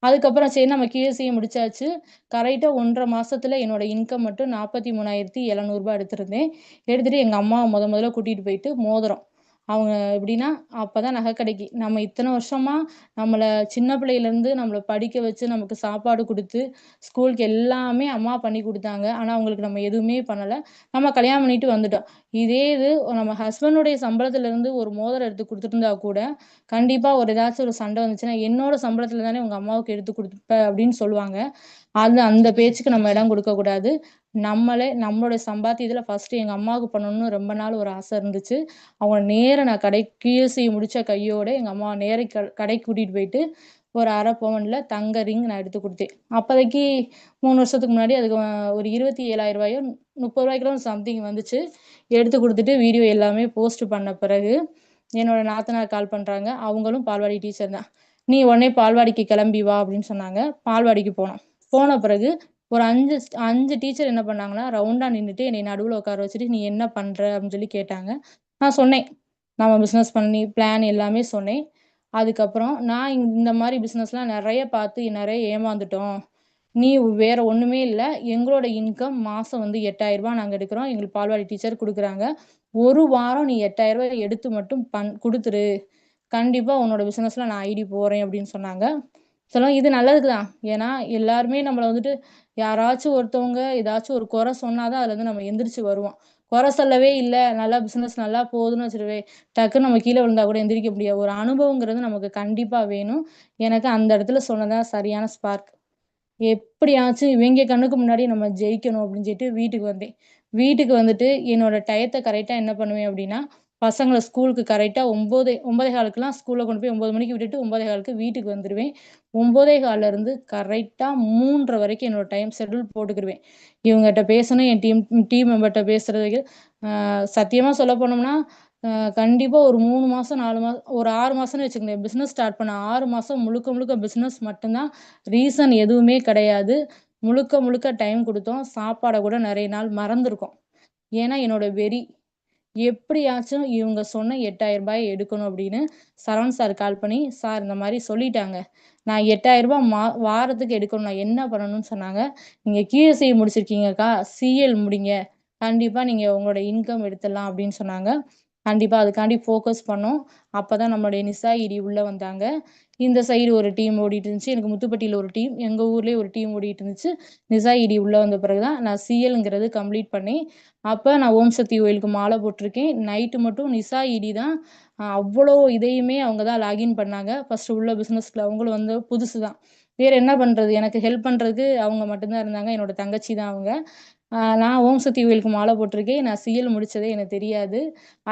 அதுக்கப்புறம் சரி நம்ம QSC முடிச்சாச்சு. கரெக்ட்டா 1 1/2 மாசத்துல என்னோட இன்கம் மட்டும் ரூ. 43,700 எடுத்திருந்தேன். எடுத்துட்டு எங்க அம்மாவ முதல்ல கூட்டிட்டு போயிட்டு மோதிரம். அவங்க எப்படின்னா, அப்பதான் நகைக்கடைக்கு நம்ம இத்தன வருஷமா நம்மள சின்ன பிள்ளையிலேருந்து நம்மள படிக்க வச்சு, நமக்கு சாப்பாடு குடுத்து, ஸ்கூலுக்கு எல்லாமே அம்மா பண்ணி குடுத்தாங்க. ஆனா, அவங்களுக்கு நம்ம எதுவுமே பண்ணல. நம்ம கல்யாணம் பண்ணிட்டு வந்துட்டோம். இதே இது நம்ம ஹஸ்பண்டுடைய சம்பளத்திலேருந்து ஒரு மோதிரம் எடுத்து குடுத்துருந்தா கூட, கண்டிப்பா ஏதாச்சும் ஒரு சண்டை வந்துச்சுன்னா, "என்னோட சம்பளத்துல தானே உங்க அம்மாவுக்கு எடுத்து குடுப்ப" அப்படின்னு சொல்லுவாங்க. அந்த பேச்சுக்கு நம்ம இடம் குடுக்கக்கூடாது. நம்மளுடைய சம்பாத்தியத்துல ஃபர்ஸ்ட்டு எங்க அம்மாவுக்கு பண்ணணும்னு ரொம்ப நாள் ஒரு ஆசை இருந்துச்சு. அவங்கள நேரா நான் QSC முடிச்ச கையோட எங்க அம்மாவ நேரா கடைக்கு கூட்டிட்டு போயிட்டு, ஒரு 1/2 பவுன்ல தங்க ரிங் நான் எடுத்து குடுத்தேன். அப்போதைக்கு 3 வருஷத்துக்கு முன்னாடி அதுக்கு ஒரு ரூ. 27,000 ரூ. 30 சம்திங் வந்துச்சு. எடுத்து குடுத்துட்டு வீடியோ எல்லாமே போஸ்ட் பண்ண பிறகு, என்னோட நாத்தனார் கால் பண்றாங்க. அவங்களும் பால்வாடி டீச்சர் தான். "நீ உடனே பால்வாடிக்கு கிளம்பி வா" அப்படின்னு சொன்னாங்க. பால்வாடிக்கு போனோம். போன பிறகு ஒரு 5 டீச்சர் என்ன பண்ணாங்கன்னா, ரவுண்டா நின்னுட்டு என்னைய நடுவுல உட்கார வச்சுட்டு, "நீ என்ன பண்ற?" அப்படின்னு சொல்லி கேட்டாங்க. நான் சொன்னேன். நம்ம பிசினஸ் பண்ணி பிளான் எல்லாமே சொன்னேன். அதுக்கப்புறம் நான் இந்த மாரி பிசினஸ்லாம் நெறைய பார்த்து நெறைய ஏமாந்துட்டோம். நீ வேற ஒண்ணுமே இல்ல. எங்களோட இன்கம் மாசம் வந்து ரூ. 8,000 நாங்க எடுக்கிறோம். எங்களுக்கு பால்வாடி டீச்சர் குடுக்குறாங்க. 1 வாரம் நீ ரூ. 8,000 எடுத்து மட்டும் குடுத்துரு. கண்டிப்பா உன்னோட பிசினஸ்ல நான் ஐடி போடுறேன் அப்படின்னு சொன்னாங்க. சொல்லுவோம் இது நல்லதுக்கு தான். ஏன்னா எல்லாருமே நம்மள வந்துட்டு யாராச்சும் ஒருத்தவங்க ஏதாச்சும் ஒரு குறை சொன்னா தான் அதுலேருந்து நம்ம எந்திரிச்சு வருவோம். குறை சொல்லவே இல்ல, நல்லா பிசினஸ் நல்லா போகுதுன்னு வச்சுக்கவே, டக்குன்னு நம்ம கீழ விழுந்தா கூட எந்திரிக்க முடியாது. ஒரு அனுபவங்கிறது நமக்கு கண்டிப்பா வேணும். எனக்கு அந்த இடத்துல சொன்னது தான் சரியான ஸ்பார்க். எப்படியாச்சும் இவங்க கண்ணுக்கு முன்னாடி நம்ம ஜெயிக்கணும் அப்படின்னு சொல்லிட்டு வீட்டுக்கு வந்தேன். வீட்டுக்கு வந்துட்டு என்னோட டயத்த கரெக்ட்டா என்ன பண்ணுவேன் அப்படின்னா, பசங்கள ஸ்கூலுக்கு கரெக்ட்டா 9 9:15க்குலாம் ஸ்கூல்ல கொண்டு போய் 9 மணிக்கு விட்டுட்டு 9:15க்கு வீட்டுக்கு வந்துருவேன். 9:15ல இருந்து கரெக்ட்டா 3:30 வரைக்கும் என்னோட டைம் ஷெட்யூல் போட்டுக்கிருவேன். இவங்கட்ட பேசணும், என் டீம் மெம்பர்ட்ட பேசுறதுக்கு சத்தியமா சொல்ல போனோம்னா, கண்டிப்பா ஒரு 3 மாசம், 4 மாசம் ஒரு 6 மாசம்னு வச்சுக்கங்களேன். பிசினஸ் ஸ்டார்ட் பண்ண 6 மாசம் முழுக்க முழுக்க பிசினஸ் மட்டும் தான். ரீசன் எதுவுமே கிடையாது. முழுக்க முழுக்க டைம் குடுத்தோம். சாப்பாட கூட நெறைய நாள் மறந்திருக்கோம். ஏன்னா என்னோட வெறி. எப்படியாச்சும் இவங்க சொன்ன ரூ. 8,000 எடுக்கணும் அப்படின்னு சரவணன் சார் கால் பண்ணி, "சார் இந்த மாரி சொல்லிட்டாங்க. நான் ரூ. 8,000 வாரத்துக்கு எடுக்கணும். நான் என்ன பண்ணணும்னு சொன்னாங்க. நீங்க QSC முடிச்சிருக்கீங்கக்கா. CL முடிங்க. கண்டிப்பா நீங்க உங்களோட இன்கம் எடுத்துடலாம்" அப்படின்னு சொன்னாங்க. கண்டிப்பா அதுக்காண்டி ஃபோக்கஸ் பண்ணோம். அப்பதான் நம்மளுடைய நிசா இடி உள்ள வந்தாங்க. இந்த சைடு ஒரு டீம் ஓடிட்டு இருந்துச்சு. எனக்கு முத்துப்பட்டியில ஒரு டீம், எங்க ஊர்லயே ஒரு டீம் ஓடிட்டு இருந்துச்சு. நிசா இடி உள்ள வந்த பிறகு தான் நான் CLங்கிறது கம்ப்ளீட் பண்ணேன். அப்ப நான் ஓம் சக்தி கோயிலுக்கு மாலை போட்டிருக்கேன். நைட்டு மட்டும் நிசா இடி தான் அவ்வளோ இதையுமே அவங்க தான் லாகின் பண்ணாங்க. ஃபர்ஸ்ட்டு உள்ள பிசினஸ்ல அவங்களும் வந்து புதுசு தான். வேற என்ன பண்றது? எனக்கு ஹெல்ப் பண்றதுக்கு அவங்க மட்டும் தான் இருந்தாங்க. என்னோட தங்கச்சி தான் அவங்க. நான் ஓம் சக்தி கோயிலுக்கு மாலை போட்டிருக்கேன். நான் CL முடிச்சதே எனக்கு தெரியாது.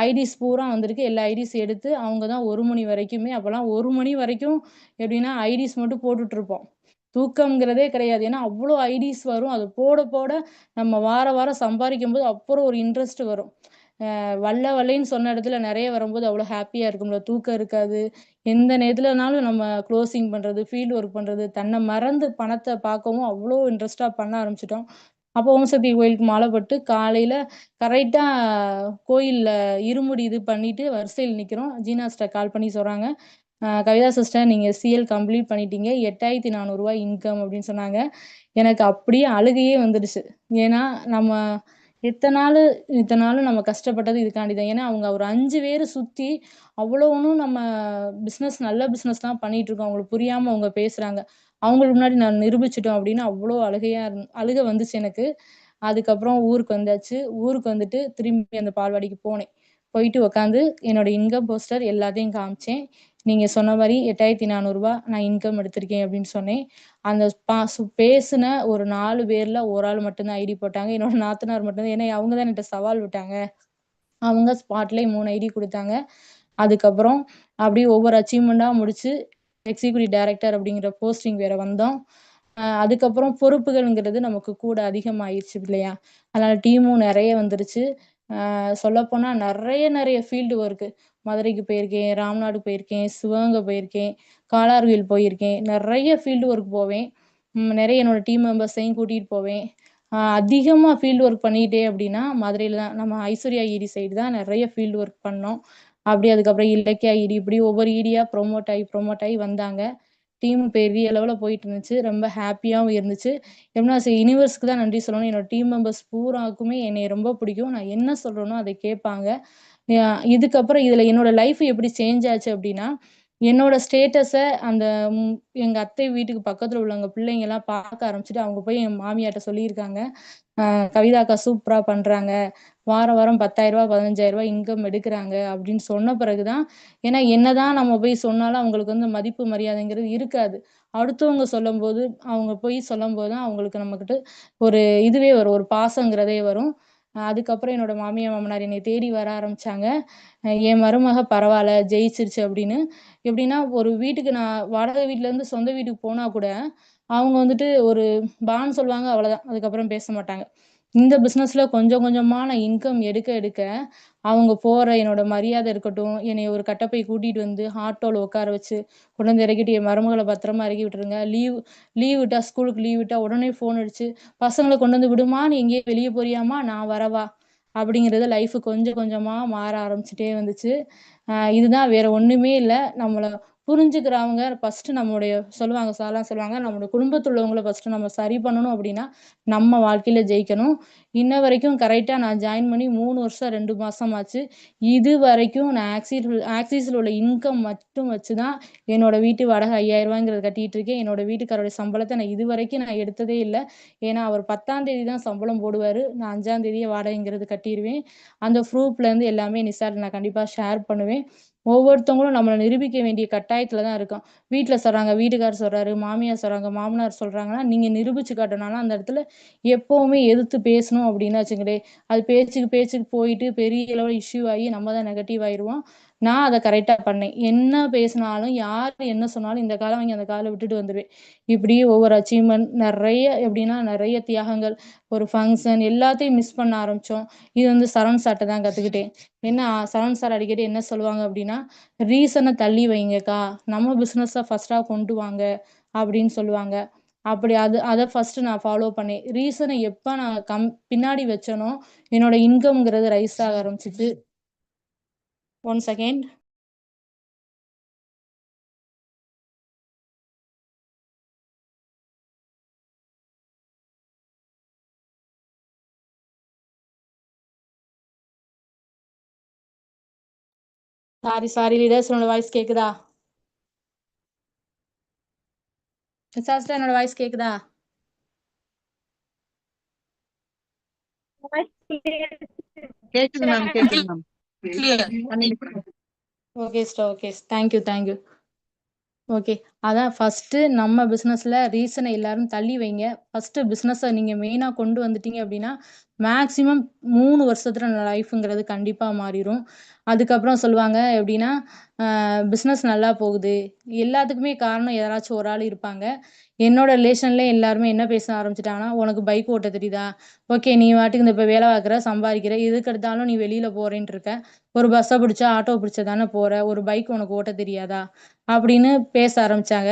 ஐடிஸ் பூரா வந்திருக்கு. எல்லா ஐடிஸ் எடுத்து அவங்க தான் 1 மணி வரைக்குமே அப்பலாம் 1 மணி வரைக்கும் எப்படின்னா, ஐடிஸ் மட்டும் போட்டுட்ருப்போம். தூக்கம்ங்கிறதே கிடையாது. ஏன்னா, அவ்ளோ ஐடிஸ் வரும். அது போட போட நம்ம வாரம் சம்பாரிக்கும்போது அப்புறம் ஒரு இன்ட்ரெஸ்ட் வரும். வல்ல வல்லைன்னு சொன்ன இடத்துல நெறைய வரும்போது அவ்ளோ ஹேப்பியா இருக்கும்ல. தூக்கம் இருக்காது. எந்த நேரத்துலனாலும் நம்ம குளோசிங் பண்றது, ஃபீல்ட் ஒர்க் பண்றது, தன்ன மறந்து பணத்த பார்க்கவும் அவ்ளோ இன்ட்ரெஸ்ட்டா பண்ண ஆரம்பிச்சுட்டோம். அப்போ ஓம் சக்தி கோயிலுக்கு மாலை போட்டு காலையில கரெக்ட்டா கோயில்ல இருமுடி இது பண்ணிட்டு வரிசையில நிக்கிறோம். ஜீனா சிஸ்டர் கால் பண்ணி சொல்றாங்க, கவிதா சிஸ்டர் நீங்க CL கம்ப்ளீட் பண்ணிட்டீங்க. ரூ. 8,400 இன்கம்" அப்படின்னு சொன்னாங்க. எனக்கு அப்படியே அழுகையே வந்துடுச்சு. ஏன்னா, நம்ம இத்தன நாளு நம்ம கஷ்டப்பட்டது இதுக்காண்டி தான். ஏன்னா, அவங்க ஒரு 5 பேரு சுத்தி அவ்வளோ ஒண்ணும் நம்ம நல்ல பிசினஸ் தான் பண்ணிட்டுருக்கோம். அவங்களுக்கு புரியாம அவங்க பேசுறாங்க. அவங்களுக்கு முன்னாடி நான் நிரூபிச்சுட்டோம் அப்படின்னு அவ்ளோ அழுகை வந்துச்சு எனக்கு. அதுக்கப்புறம் ஊருக்கு வந்தாச்சு. ஊருக்கு வந்துட்டு திரும்பி அந்த பால்வாடிக்கு போனேன். போயிட்டு உட்காந்து என்னோட இன்கம் போஸ்டர் எல்லாத்தையும் காமிச்சேன். நீங்க சொன்ன மாரி ரூ. 8,400 நான் இன்கம் எடுத்திருக்கேன் அப்படின்னு சொன்னேன். அந்த பேசுன ஒரு 4 பேர்ல ஒரு ஆள் மட்டும் தான் ஐடி போட்டாங்க. என்னோட நாத்தனார் மட்டும் தான். ஏன்னா அவங்க தான் என்ட்ட சவால் விட்டாங்க. அவங்க ஸ்பாட்லயே 3 ஐடி குடுத்தாங்க. அதுக்கப்புறம் அப்படியே ஒவ்வொரு அச்சீவ்மென்ட்டா முடிச்சு, எக்ஸிக்யூட்டிவ் டைரக்டர் அப்படிங்கிற போஸ்டிங் வேற வந்தோம். அதுக்கப்புறம் பொறுப்புகள்ங்கிறது நமக்கு கூட அதிகமாயிருச்சு இல்லையா? அதனால டீமும் நெறைய வந்துருச்சு. சொல்லப்போனா நிறைய ஃபீல்டு ஒர்க்கு. மதுரைக்கு போயிருக்கேன், ராம்நாடு போயிருக்கேன், சிவகங்கை போயிருக்கேன், காலார்குயில் போயிருக்கேன். நிறைய ஃபீல்டு ஒர்க் போவேன். நிறைய என்னோட டீம் மெம்பர்ஸையும் கூட்டிகிட்டு போவேன். அதிகமாக ஃபீல்டு ஒர்க் பண்ணிக்கிட்டே அப்படின்னா மதுரையில் தான், நம்ம ஐஸ்வர்யா ஈடி சைடு தான் நிறைய ஃபீல்டு ஒர்க் பண்ணோம். அப்படி அதுக்கப்புறம் இலக்கியா ஈடி, இப்படி ஒவ்வொரு ஈடியாக ப்ரொமோட் ஆகி வந்தாங்க. டீம் பெரிய லெவலில் போயிட்டு இருந்துச்சு. ரொம்ப ஹாப்பியாகவும் இருந்துச்சு. எப்படின்னா யூனிவர்ஸ்க்கு தான் நன்றி சொல்லணும். என்னோட டீம் மெம்பர்ஸ் பூராக்குமே என்னை ரொம்ப பிடிக்கும். நான் என்ன சொல்கிறேனோ அதை கேட்பாங்க. இதுக்கப்புறம் இதில் என்னோட லைஃப் எப்படி சேஞ்ச் ஆச்சு அப்படின்னா, என்னோட ஸ்டேட்டஸை அந்த எங்கள் அத்தை வீட்டுக்கு பக்கத்தில் உள்ளவங்க பிள்ளைங்கெல்லாம் பார்க்க ஆரம்பிச்சுட்டு அவங்க போய் என் மாமியார்ட்ட சொல்லியிருக்காங்க, கவிதா அக்கா சூப்பராக பண்ணுறாங்க, வாரம் வாரம் 10,000 15,000 இன்கம் எடுக்கிறாங்க அப்படின்னு சொன்ன பிறகுதான். ஏன்னா என்னதான் நம்ம போய் சொன்னாலும் அவங்களுக்கு வந்து மதிப்பு மரியாதைங்கிறது இருக்காது. அடுத்தவங்க சொல்லும்போது அவங்க போய் சொல்லும்போது தான் அவங்களுக்கு நம்மக்கிட்ட ஒரு இதுவே வரும், ஒரு பாசங்கிறதே வரும். அதுக்கப்புறம் என்னோட மாமியார் மாமனார் என்னை தேடி வர ஆரம்பிச்சாங்க. என் மருமக பரவாயில்ல ஜெயிச்சிருச்சு அப்படின்னு. எப்படின்னா ஒரு வீட்டுக்கு நான் வாடகை வீட்டிலேருந்து சொந்த வீட்டுக்கு போனா கூட அவங்க வந்துட்டு ஒரு பான்னு சொல்லுவாங்க, அவ்வளோதான். அதுக்கப்புறம் பேச மாட்டாங்க. இந்த பிஸ்னஸ்ல கொஞ்சம் கொஞ்சமா நான் இன்கம் எடுக்க அவங்க போற என்னோட மரியாதை இருக்கட்டும், என்னைய ஒரு கட்டப்பை கூட்டிட்டு வந்து ஆட்டோல உட்கார வச்சு கொண்டு வந்து இறக்கிட்டு, என் மருமகள பத்திரமா இறக்கி விட்டுருங்க. லீவ் விட்டா, ஸ்கூலுக்கு லீவ் விட்டா உடனே ஃபோன் அடிச்சு, பசங்கள கொண்டு வந்து விடுமா, நீ எங்கேயோ வெளிய போறியாம்மா, நான் வரவா? அப்படிங்கிறது லைஃப் கொஞ்சம் கொஞ்சமா மாற ஆரம்பிச்சுட்டே வந்துச்சு. இதுதான், வேற ஒண்ணுமே இல்ல. நம்மள புரிஞ்சுக்கிறவங்க ஃபர்ஸ்ட் நம்மளுடைய சொல்லுவாங்க, சார்லாம் சொல்லுவாங்க, நம்மளோட குடும்பத்துல உள்ளவங்கள ஃபர்ஸ்ட் நம்ம சரி பண்ணணும் அப்படின்னா, நம்ம வாழ்க்கையில ஜெயிக்கணும். இன்ன வரைக்கும் கரெக்ட்டா நான் ஜாயின் பண்ணி 3 வருஷம் 2 மாசம் ஆச்சு. இதுவரைக்கும் நான் ஆக்சிஸ்ல உள்ள இன்கம் மட்டும் வச்சு தான் என்னோட வீட்டு வாடகை ரூ. 5,000ங்கிறத கட்டிட்டு இருக்கேன். என்னோட வீட்டுக்காரருடைய சம்பளத்த நான் இதுவரைக்கும் எடுத்ததே இல்ல. ஏன்னா, அவர் 10ஆம் தேதி தான் சம்பளம் போடுவாரு. நான் 5ஆம் தேதியே வாடகைங்கிறது கட்டிருவேன். அந்த ப்ரூஃப்லேருந்து எல்லாமே நிசார்ட்ட நான் கண்டிப்பா ஷேர் பண்ணுவேன். ஒவ்வொருத்தவங்களும் நம்மள நிரூபிக்க வேண்டிய கட்டாயத்துல தான் இருக்கோம். வீட்ல சொல்றாங்க, வீட்டுக்காரர் சொல்றாரு, மாமியார் சொல்றாங்க, மாமனார் சொல்றாங்கன்னா, நீங்க நிரூபிச்சு காட்டணும்னா அந்த இடத்துல எப்பவுமே எதிர்த்து பேசணும் அப்படின்னு வச்சுங்களேன். அது பேச்சுக்கு போயிட்டு பெரிய லெவல் இஷ்யூ ஆகி நம்ம தான் நெகட்டிவ் ஆயிருவோம். நான் அத கரெக்ட்டா பண்ணேன். என்ன பேசினாலும், யார் என்ன சொன்னாலும் இந்த கால வாங்கி அந்த கால விட்டுட்டு வந்துருவேன். இப்படி ஒவ்வொரு அச்சீவ்மெண்ட் நெறைய எப்படின்னா நெறைய தியாகங்கள், ஒரு ஃபங்ஷன் எல்லாத்தையும் மிஸ் பண்ண ஆரம்பிச்சோம். இது வந்து சரவண் சார்ட்ட தான் கத்துக்கிட்டேன். என்ன சரவண் சார் அடிக்கடி என்ன சொல்லுவாங்க அப்படின்னா, "ரீசன தள்ளி வைங்கக்கா. நம்ம பிசினஸ ஃபர்ஸ்ட்டா கொண்டு வாங்க" அப்படின்னு சொல்லுவாங்க. அப்படி அத ஃபர்ஸ்ட் நான் ஃபாலோ பண்ணேன். ரீசன எப்ப நான் பின்னாடி வச்சேனோ, என்னோட இன்கம்ங்கிறது ரைஸ் ஆக ஆரம்பிச்சுச்சு. 1 செகண்ட். சாரி லீடர்ஸ், என்னோட வாய்ஸ் கேக்குதா? சாஸ்டா, என்னோட வாய்ஸ் கேக்குதா? கேக்குது மேம், கேக்குது ma'am. Okay sister, okay. Thank you. Okay. அதான் ஃபர்ஸ்ட்டு நம்ம பிசினஸ்ல ரீசன எல்லாரும் தள்ளி வைங்க. ஃபர்ஸ்ட்டு பிசினஸ நீங்க மெயினா கொண்டு வந்துட்டீங்க அப்படின்னா, மேக்ஸிமம் 3 வருஷத்துல லைஃப்ங்கிறது கண்டிப்பா மாறிரும். அதுக்கப்புறம் சொல்லுவாங்க எப்படின்னா, பிசினஸ் நல்லா போகுது. எல்லாத்துக்குமே காரணம் யாராச்சும் ஒரு ஆள் இருப்பாங்க. என்னோட ரிலேஷன்ல எல்லாருமே என்ன பேச ஆரம்பிச்சுட்டாங்கன்னா, "உனக்கு பைக் ஓட்ட தெரியுதா? ஓகே, நீ பாட்டுக்கு இந்த இப்ப வேலை பார்க்குற, சம்பாதிக்கிற. எதுக்கு எடுத்தாலும் நீ வெளியில போறேன்ட்டு இருக்க. ஒரு பஸ்ஸ பிடிச்சா, ஆட்டோ பிடிச்சு தானே போற. ஒரு பைக் உனக்கு ஓட்ட தெரியாதா?" அப்படின்னு பேச ஆரம்பிச்சாங்க.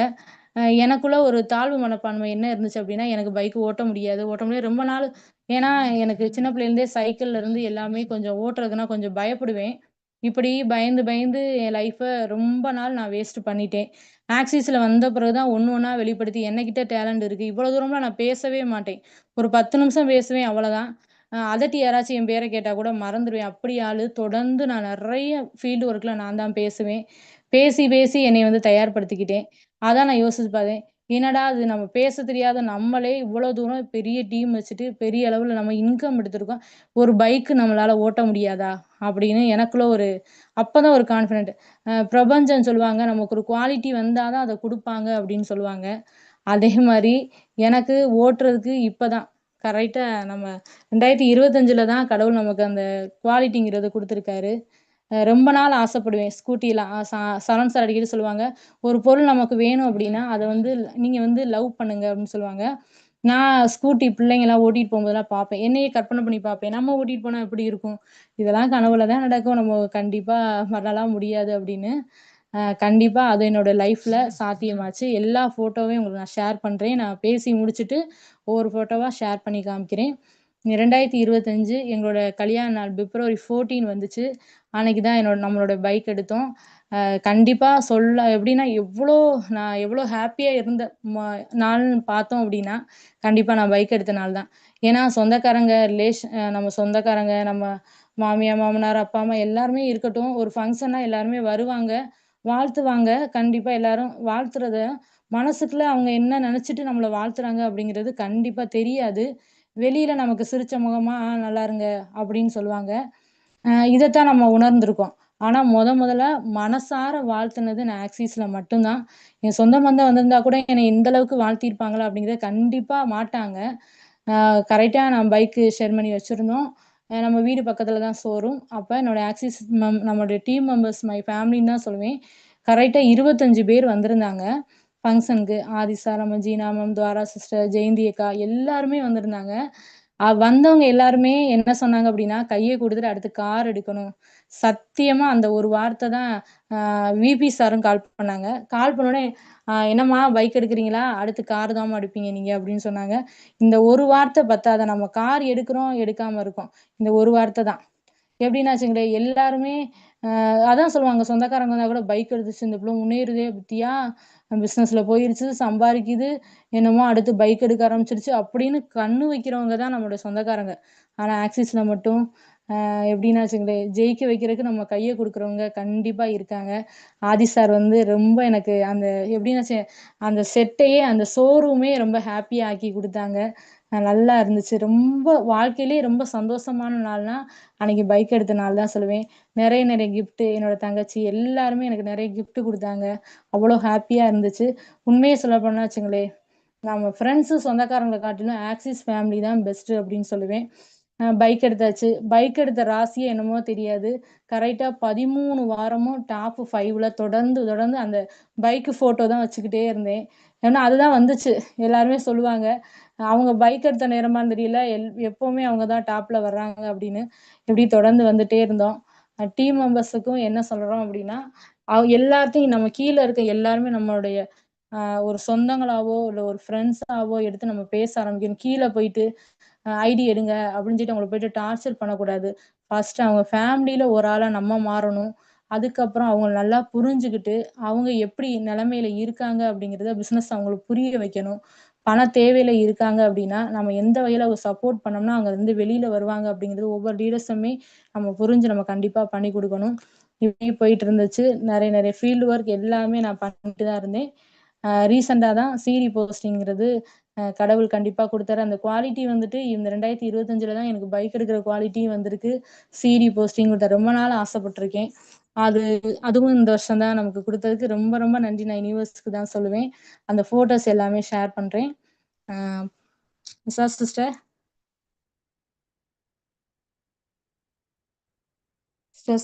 எனக்குள்ள ஒரு தாழ்வு மனப்பான்மை என்ன இருந்துச்சு அப்படின்னா, எனக்கு பைக் ஓட்ட முடியாது. ரொம்ப நாள். ஏன்னா, எனக்கு சின்ன பிள்ளைலேருந்தே சைக்கிள்ல இருந்து எல்லாமே கொஞ்சம் ஓட்டுறதுன்னா கொஞ்சம் பயப்படுவேன். இப்படி பயந்து என் லைஃப ரொம்ப நாள் நான் வேஸ்ட் பண்ணிட்டேன். ஆக்சிஸ்ல வந்த பிறகு தான் ஒண்ணு ஒண்ணா வெளிப்படுத்தி என்னகிட்ட டேலண்ட் இருக்கு. இவ்வளவு தூரம்லாம் நான் பேசவே மாட்டேன். ஒரு 10 நிமிஷம் பேசுவேன், அவ்வளவுதான். அதட்டி யாராச்சும் என் பேர கேட்டா கூட மறந்துருவேன். அப்படி ஆளு. தொடர்ந்து நான் நெறைய ஃபீல்டு ஒர்க்ல நான் தான் பேசுவேன். பேசி என்னைய வந்து தயார்படுத்திக்கிட்டேன். அதான் நான் யோசிச்சு பார்த்தேன். என்னடா இது, நம்ம பேச தெரியாத நம்மளே இவ்வளோ தூரம் பெரிய டீம் வச்சுட்டு, பெரிய அளவுல நம்ம இன்கம் எடுத்திருக்கோம். ஒரு பைக் நம்மளால ஓட்ட முடியாதா? அப்படின்னு எனக்குள்ள ஒரு அப்பதான் ஒரு கான்ஃபிடென்ட். பிரபஞ்சம் சொல்லுவாங்க, நமக்கு ஒரு குவாலிட்டி வந்தா தான் அத குடுப்பாங்க அப்படின்னு சொல்லுவாங்க. அதே மாரி எனக்கு ஓட்டுறதுக்கு இப்பதான் கரெக்ட்டா நம்ம 2025ல தான் கடவுள் நமக்கு அந்த குவாலிட்டிங்கிறத குடுத்துருக்காரு. ரொம்ப நாள் ஆசைப்படுவேன் ஸ்கூட்டிலாம். சரவண் சார் அடிக்கடி சொல்லுவாங்க, "ஒரு பொருள் நமக்கு வேணும் அப்படின்னா, அத வந்து நீங்க வந்து லவ் பண்ணுங்க" அப்படின்னு சொல்லுவாங்க. நான் ஸ்கூட்டி பிள்ளைங்கலாம் ஓட்டிட்டு போகும்போதெல்லாம் பார்ப்பேன். என்னையே கற்பனை பண்ணி பார்ப்பேன். நம்ம ஓட்டிட்டு போனா எப்படி இருக்கும்? இதெல்லாம் கனவுல தான் நடக்கும். நம்ம கண்டிப்பா பண்ணலாம் முடியாது அப்படின்னு. கண்டிப்பா அது என்னோட லைஃப்ல சாத்தியமாச்சு. எல்லா ஃபோட்டோவையும் உங்களுக்கு நான் ஷேர் பண்றேன். நான் பேசி முடிச்சுட்டு ஒவ்வொரு ஃபோட்டோவா ஷேர் பண்ணி காமிக்கிறேன். 2025 எங்களோட கல்யாண நாள் பிப்ரவரி 14 வந்துச்சு. அன்னைக்கு தான் நம்மளோட பைக் எடுத்தோம். கண்டிப்பா எப்படின்னா நான் எவ்வளோ ஹேப்பியா இருந்த நாள்னு பார்த்தோம் அப்படின்னா, கண்டிப்பா நான் பைக் எடுத்த நாள் தான். ஏன்னா சொந்தக்காரங்க, நம்ம சொந்தக்காரங்க, நம்ம மாமியார், மாமனார், அப்பா, அம்மா எல்லாருமே இருக்கட்டும். ஒரு ஃபங்ஷன்னா எல்லாருமே வருவாங்க, வாழ்த்துவாங்க. கண்டிப்பா எல்லாரும் வாழ்த்துறத மனசுக்குள்ள அவங்க என்ன நெனச்சுட்டு நம்மள வாழ்த்துறாங்க அப்படிங்கிறது கண்டிப்பா தெரியாது. வெளியில நமக்கு சிரிச்ச முகமா, நல்லா இருங்க" அப்படின்னு சொல்லுவாங்க. இதத்தான் நம்ம உணர்ந்திருக்கோம். ஆனா முதல்ல மனசார வாழ்த்துனது நான் ஆக்சிஸ்ல மட்டும் தான். என் சொந்த பந்தம் வந்திருந்தா கூட என்னைய இந்த அளவுக்கு வாழ்த்தியிருப்பாங்களா அப்படிங்கிறத கண்டிப்பா மாட்டாங்க. கரெக்ட்டா நான் பைக்கு ஷேர் பண்ணி வச்சிருந்தோம். நம்ம வீடு பக்கத்துல தான் ஷோரூம். அப்ப என்னோட ஆக்சிஸ் நம்மளுடைய டீம் மெம்பர்ஸ் மை ஃபேமிலின்னு தான் சொல்லுவேன். கரெக்ட்டா 25 பேர் வந்திருந்தாங்க ஃபங்ஷனுக்கு. ஆதி சார், நம்ம ஜீனா மேம், துவாரா சிஸ்டர், ஜெயந்தி அக்கா எல்லாருமே வந்திருந்தாங்க. வந்தவங்க எல்லாருமே என்ன சொன்னாங்க அப்படின்னா, கைய குடுத்துட்டு அடுத்து கார் எடுக்கணும். சத்தியமா அந்த ஒரு வார்த்தை தான் விபி சாரும் கால் பண்ணாங்க. கால் பண்ணோனே, என்னம்மா பைக் எடுக்குறீங்களா? அடுத்து கார் தாம்மா எடுப்பீங்க நீங்க" அப்படின்னு சொன்னாங்க. இந்த ஒரு வார்த்தை பத்தாதா? நம்ம கார் எடுக்குறோம், எடுக்காம இருக்கோம். இந்த ஒரு வார்த்தை தான். எப்படின்னா வச்சுக்கங்களேன், எல்லாருமே அதான் சொல்லுவாங்க, சொந்தக்காரங்க வந்தா கூட பைக் எடுத்துச்சு, இந்த பிள்ள முன்னேறுதே பாத்தியா? பிசினஸ்ல போயிருச்சு, சம்பாரிக்குது, என்னமோ அடுத்து பைக் எடுக்க ஆரம்பிச்சுருச்சு அப்படின்னு கண்ணு வைக்கிறவங்க தான் நம்மளுடைய சொந்தக்காரங்க. ஆனா ஆக்சிஸ்ல மட்டும் எப்படின்னா வச்சுக்கங்களேன், ஜெயிக்க வைக்கிறதுக்கு நம்ம கைய குடுக்குறவங்க கண்டிப்பா இருக்காங்க. ஆதி சார் வந்து ரொம்ப எனக்கு எப்படின்னா அந்த செட்டையே, அந்த ஷோரூமே ரொம்ப ஹேப்பியா ஆக்கி குடுத்தாங்க. நல்லா இருந்துச்சு. ரொம்ப வாழ்க்கையிலேயே ரொம்ப சந்தோஷமான நாள்னா, அன்னைக்கு பைக் எடுத்த நாள் தான் சொல்லுவேன். நெறைய கிஃப்ட் என்னோட தங்கச்சி எல்லாருமே எனக்கு நெறைய கிஃப்ட் குடுத்தாங்க. அவ்வளோ ஹேப்பியா இருந்துச்சு. உண்மைய சொல்லப்போனா வச்சுங்களேன், நம்ம ஃப்ரெண்ட்ஸு, சொந்தக்காரங்கள காட்டிலும் ஆக்சிஸ் ஃபேமிலி தான் பெஸ்ட்டு அப்படின்னு சொல்லுவேன். பைக் எடுத்தாச்சு. பைக் எடுத்த ராசியே என்னமோ தெரியாது. கரெக்ட்டா 13 வாரமும் டாப் 5ல தொடர்ந்து தொடர்ந்து அந்த பைக் ஃபோட்டோ தான் வச்சுக்கிட்டே இருந்தேன். ஏன்னா அதுதான் வந்துச்சு. எல்லாருமே சொல்லுவாங்க. அவங்க பைக் எடுத்த நேரமான்னு தெரியல. எப்பவுமே அவங்க தான் டாப்ல வர்றாங்க அப்படின்னு. இப்படி தொடர்ந்து வந்துட்டே இருந்தோம். டீம் மெம்பர்ஸுக்கும் என்ன சொல்றோம் அப்படின்னா, எல்லாத்தையும் நம்ம கீழ இருக்க எல்லாருமே நம்மளுடைய ஒரு சொந்தங்களாவோ, இல்ல ஒரு ஃப்ரெண்ட்ஸாவோ எடுத்து நம்ம பேச ஆரம்பிக்கணும். கீழ போயிட்டு ஐடி எடுங்க அப்படின்னு சொல்லிட்டு அவங்கள போயிட்டு டார்ச்சர் பண்ணக்கூடாது. ஃபர்ஸ்ட் அவங்க ஃபேமிலில ஒரு ஆளா நம்ம மாறணும். அதுக்கப்புறம் அவங்கள நல்லா புரிஞ்சுகிட்டு, அவங்க எப்படி நிலைமையில இருக்காங்க அப்படிங்கிறத பிசினஸ் அவங்களுக்கு புரிய வைக்கணும். பண தேவையில இருக்காங்க அப்படின்னா, நம்ம எந்த வகையில ஒரு சப்போர்ட் பண்ணோம்னா, அவங்க வந்து வெளியில வருவாங்க அப்படிங்கிறது ஒவ்வொரு லீடர்ஸுமே நம்ம புரிஞ்சு நம்ம கண்டிப்பா பண்ணி குடுக்கணும். இப்படியே போயிட்டு இருந்துச்சு. நெறைய ஃபீல்ட் ஒர்க் எல்லாமே நான் பண்ணிட்டு தான் இருந்தேன். ரீசென்ட்டா தான் சிடி போஸ்டிங்கிறது கடவுள் கண்டிப்பா குடுத்தாரு. அந்த குவாலிட்டி வந்துட்டு இந்த 2025ல தான் எனக்கு பைக் எடுக்கிற குவாலிட்டியும் வந்திருக்கு. சிடி போஸ்டிங் குடுத்தாரு. ரொம்ப நாள் ஆசைப்பட்டுருக்கேன். அது அதுவும் இந்த வருஷம் தான் நமக்கு குடுத்ததுக்கு ரொம்ப ரொம்ப நன்றி. நான் யுனிவர்ஸ்க்கு தான் சொல்லுவேன். அந்த ஃபோட்டோஸ் எல்லாமே ஷேர் பண்றேன். அ சிஸ்டர்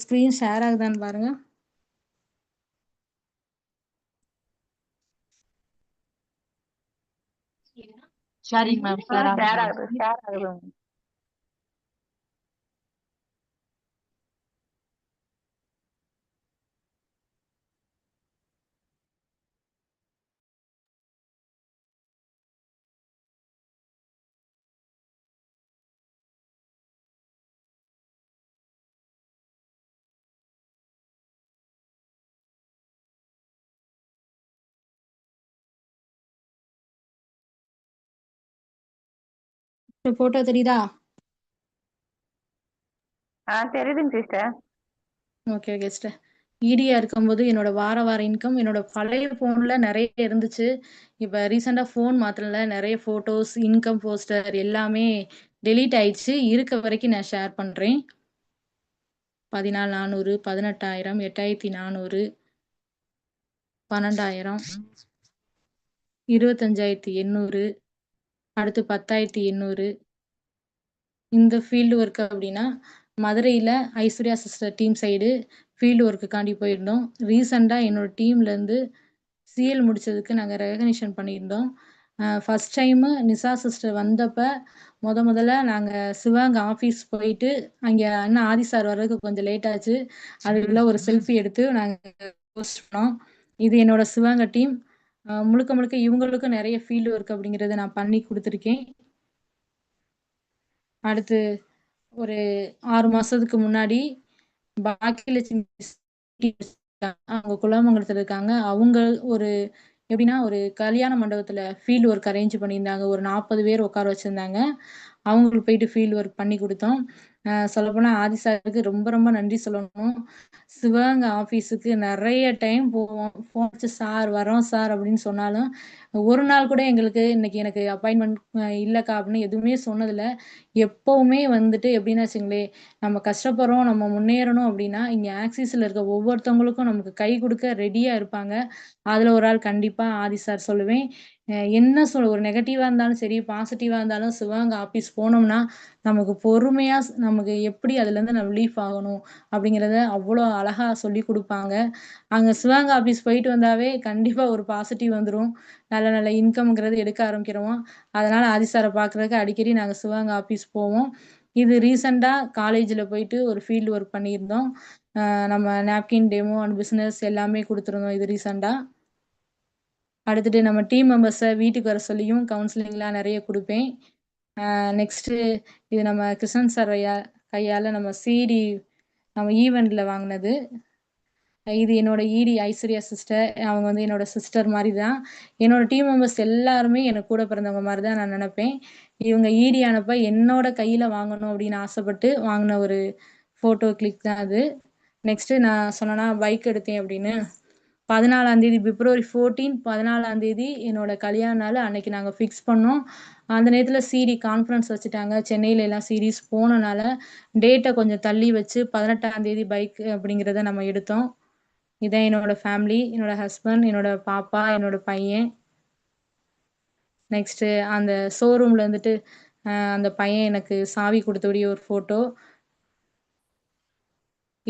ஸ்க்ரீன் ஷேர் ஆகுதான்னு பாருங்க. ஷேரிங் மேம், ஷேர் ஆகுது. ஷேர் ஆகுது. ஃபோட்டோ தெரியுதா? தெரியுதுங்க சிஸ்டர். Okay sister. ஈடியா இருக்கும்போது என்னோட வார இன்கம் என்னோட பழைய ஃபோன்ல நெறைய இருந்துச்சு. இப்ப ரீசென்ட்டா ஃபோன் மாத்துனதுல நெறைய ஃபோட்டோஸ், இன்கம் போஸ்டர் எல்லாமே டெலீட் ஆயிடுச்சு. இருக்க வரைக்கும் நான் ஷேர் பண்றேன். 14,400, 18,000, 8,400, 12,000, 25,800, அடுத்து 10,800. இந்த ஃபீல்டு ஒர்க் அப்படின்னா, மதுரையில Aishwarya sister team side field ஒர்க்குக்காண்டி போயிருந்தோம். ரீசென்ட்டா என்னோட டீம்லேருந்து சிஎல் முடிச்சதுக்கு நாங்க ரெகக்னிஷன் பண்ணியிருந்தோம். ஃபர்ஸ்ட் டைமு நிஷா சிஸ்டர் வந்தப்ப முதல்ல நாங்கள் சிவாங்க ஆஃபீஸ் போயிட்டு அங்கே அண்ணன் ஆதி சார் வர்றதுக்கு கொஞ்சம் லேட் ஆச்சு. அதுக்குள்ள ஒரு செல்ஃபி எடுத்து நாங்கள் போஸ்ட் பண்ணோம். இது என்னோட சிவாங்க டீம். முழுக்க முழுக்க இவங்களுக்கும் நிறைய ஃபீல்டு ஒர்க் அப்படிங்கிறத நான் பண்ணி கொடுத்துருக்கேன். அடுத்து ஒரு 6 மாசத்துக்கு முன்னாடி பாக்கியலட்சுமி அவங்க குலமங்கலத்தில் இருக்காங்க. அவங்க ஒரு எப்படின்னா ஒரு கல்யாண மண்டபத்துல ஃபீல்டு ஒர்க் அரேஞ்ச் பண்ணியிருந்தாங்க. ஒரு 40 பேர் உட்கார வச்சிருந்தாங்க. அவங்களுக்கு போயிட்டு ஃபீல்டு ஒர்க் பண்ணி கொடுத்தோம். சொல்லப்போனா ஆதி சாருக்கு ரொம்ப ரொம்ப நன்றி சொல்லணும். சிவகங்கை ஆஃபீஸுக்கு நிறைய டைம் போவோம். ஃபோன் வச்சு சார் வரோம் சார் அப்படின்னு சொன்னாலும் ஒரு நாள் கூட எங்களுக்கு இன்னைக்கு எனக்கு அப்பாயின்மெண்ட் இல்லைக்கா அப்படின்னு எதுவுமே சொன்னதில்லை. எப்பவுமே வந்துட்டு எப்படின்னா வச்சுங்களேன், நம்ம கஷ்டப்படுறோம், நம்ம முன்னேறணும் அப்படின்னா இங்கே ஆக்சிஸில் இருக்க ஒவ்வொருத்தவங்களுக்கும் நமக்கு கை கொடுக்க ரெடியாக இருப்பாங்க. அதில் ஒரு ஆள் கண்டிப்பாக ஆதி சார் சொல்லுவேன். என்ன ஒரு நெகட்டிவாக இருந்தாலும் சரி, பாசிட்டிவாக இருந்தாலும் சிவகங்கை ஆஃபீஸ் போனோம்னா நமக்கு பொறுமையாக நமக்கு எப்படி அதுலேருந்து நம்ம ரிலீஃப் ஆகணும் அப்படிங்கிறத அவ்வளோ அழகாக சொல்லி கொடுப்பாங்க. அங்கே சிவகங்கை ஆஃபீஸ் போயிட்டு வந்தாவே கண்டிப்பாக ஒரு பாசிட்டிவ் வந்துடும். நல்ல நல்ல இன்கம்ங்கிறது எடுக்க ஆரம்பிக்கிறோம். அதனால் ஆதி சாரை பார்க்குறதுக்கு அடிக்கடி நாங்கள் சிவகங்கை ஆஃபீஸ் போவோம். இது ரீசெண்டாக காலேஜில் போயிட்டு ஒரு ஃபீல்டு ஒர்க் பண்ணியிருந்தோம். நம்ம நாப்கின் டெமோ அண்ட் பிஸ்னஸ் எல்லாமே கொடுத்துருந்தோம் இது ரீசெண்டாக. அடுத்துட்டு நம்ம டீம் மெம்பர்ஸை வீட்டுக்கு வர சொல்லியும் கவுன்சிலிங்லாம் நிறைய கொடுப்பேன். நெக்ஸ்ட்டு இது நம்ம கிருஷ்ணன் சார் கையால் நம்ம சிடி நம்ம ஈவெண்ட்டில் வாங்கினது. இது என்னோட இடி ஐஸ்வர்யா சிஸ்டர். அவங்க வந்து என்னோட சிஸ்டர் மாதிரி தான். என்னோட டீம் மெம்பர்ஸ் எல்லாருமே எனக்கு கூட பிறந்தவங்க மாதிரி தான் நான் நினைப்பேன். இவங்க இடி ஆனப்ப என்னோட கையில் வாங்கணும் அப்படின்னு ஆசைப்பட்டு வாங்கின ஒரு ஃபோட்டோ கிளிக் தான் அது. நெக்ஸ்ட்டு நான் சொன்னேன்னா பைக் எடுத்தேன் அப்படின்னு 14ஆம் தேதி பிப்ரவரி 14 14ஆம் தேதி என்னோட கல்யாண நாள். அன்னைக்கு நாங்கள் ஃபிக்ஸ் பண்ணோம். அந்த நேரத்தில் சிடி கான்ஃபரன்ஸ் வச்சுட்டாங்க. சென்னையில எல்லாம் சீரீஸ் போனனால டேட்டை கொஞ்சம் தள்ளி வச்சு 18ஆம் தேதி பைக் அப்படிங்கிறத நம்ம எடுத்தோம். இதான் என்னோட ஃபேமிலி, என்னோட ஹஸ்பண்ட், என்னோட பாப்பா, என்னோட பையன். நெக்ஸ்ட்டு அந்த ஷோரூமில் வந்துட்டு அந்த பையன் எனக்கு சாவி கொடுத்தபடியே ஒரு ஃபோட்டோ.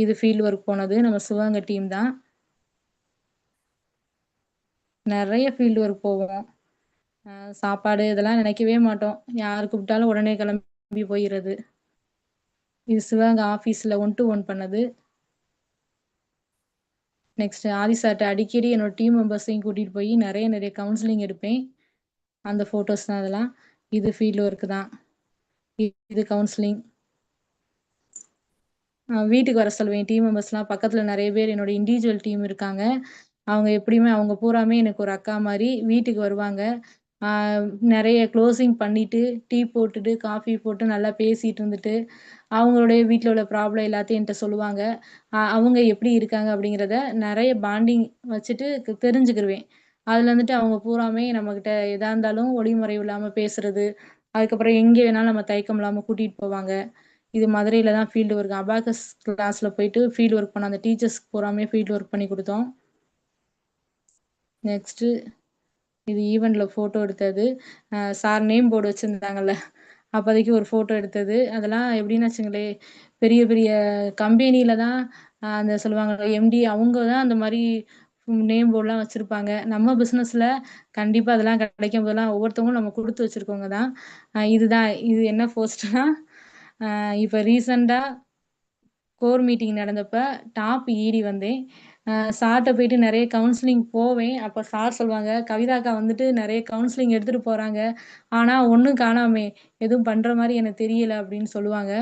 இது ஃபீல்டு ஒர்க் போனது நம்ம சிவகங்கை டீம் தான். நிறைய ஃபீல்டு ஒர்க் போவோம். சாப்பாடு இதெல்லாம் நினைக்கவே மாட்டோம். யார் கூப்பிட்டாலும் உடனே கிளம்பி போயிடுறது. இது சிவகங்கை ஆஃபீஸில் 1 to 1 பண்ணது. நெக்ஸ்ட் ஆதி சார்ட்ட அடிக்கடி என்னோட டீம் மெம்பர்ஸையும் கூட்டிகிட்டு போய் நிறைய கவுன்சிலிங் எடுப்பேன். அந்த ஃபோட்டோஸ் தான் அதெல்லாம். இது ஃபீல்டு ஒர்க்கு தான். இது கவுன்சிலிங். வீட்டுக்கு வர சொல்லுவேன் டீம் மெம்பர்ஸ்லாம். பக்கத்தில் நிறைய பேர் என்னோட இண்டிவிஜுவல் டீம் இருக்காங்க. அவங்க எப்படியுமே அவங்க பூராமே எனக்கு ஒரு அக்கா மாதிரி வீட்டுக்கு வருவாங்க. நிறைய க்ளோசிங் பண்ணிட்டு டீ போட்டுட்டு காஃபி போட்டு நல்லா பேசிட்டு இருந்துட்டு அவங்களுடைய வீட்டில் உள்ள ப்ராப்ளம் எல்லாத்தையும் என்கிட்ட சொல்லுவாங்க. அவங்க எப்படி இருக்காங்க அப்படிங்கிறத நிறைய பாண்டிங் வச்சுட்டு தெரிஞ்சுக்கிருவேன். அதில் வந்துட்டு அவங்க பூராமே நம்மக்கிட்ட எதாக இருந்தாலும் ஒளிமுறைவு இல்லாமல் பேசுறது, அதுக்கப்புறம் எங்கே வேணாலும் நம்ம தயக்கம் இல்லாமல் கூட்டிகிட்டு போவாங்க. இது மதுரையில் தான் ஃபீல்டு ஒர்க் அபாகஸ் கிளாஸில் போயிட்டு ஃபீல்டு ஒர்க் பண்ண அந்த டீச்சர்ஸ்க்கு பூராமே ஃபீல்டு ஒர்க் பண்ணி கொடுத்தோம். நெக்ஸ்ட்டு இது ஈவெண்ட்டில் ஃபோட்டோ எடுத்தது. சார் நேம் போர்டு வச்சுருந்தாங்கல்ல, அப்போதைக்கு ஒரு ஃபோட்டோ எடுத்தது. அதெல்லாம் எப்படின்னு வச்சுங்களேன், பெரிய பெரிய கம்பெனியில் தான் அந்த சொல்லுவாங்க எம்டி அவங்க தான் அந்த மாதிரி நேம் போர்டெலாம் வச்சுருப்பாங்க. நம்ம பிஸ்னஸில் கண்டிப்பாக அதெல்லாம் கிடைக்கும் போதெல்லாம் ஒவ்வொருத்தவங்களும் நம்ம கொடுத்து வச்சுருக்கவங்க தான். இதுதான் இது என்ன போஸ்ட்னா, இப்போ ரீசெண்டாக கோர் மீட்டிங் நடந்தப்ப டாப் இடி வந்தேன். சார்கிட்ட போயிட்டு நிறைய கவுன்சிலிங் போவேன். அப்போ சார் சொல்லுவாங்க, கவிதாக்கா வந்துட்டு நிறைய கவுன்சிலிங் எடுத்துகிட்டு போகிறாங்க, ஆனால் ஒன்றும் காணாமே, எதுவும் பண்ணுற மாதிரி எனக்கு தெரியல அப்படின்னு சொல்லுவாங்க.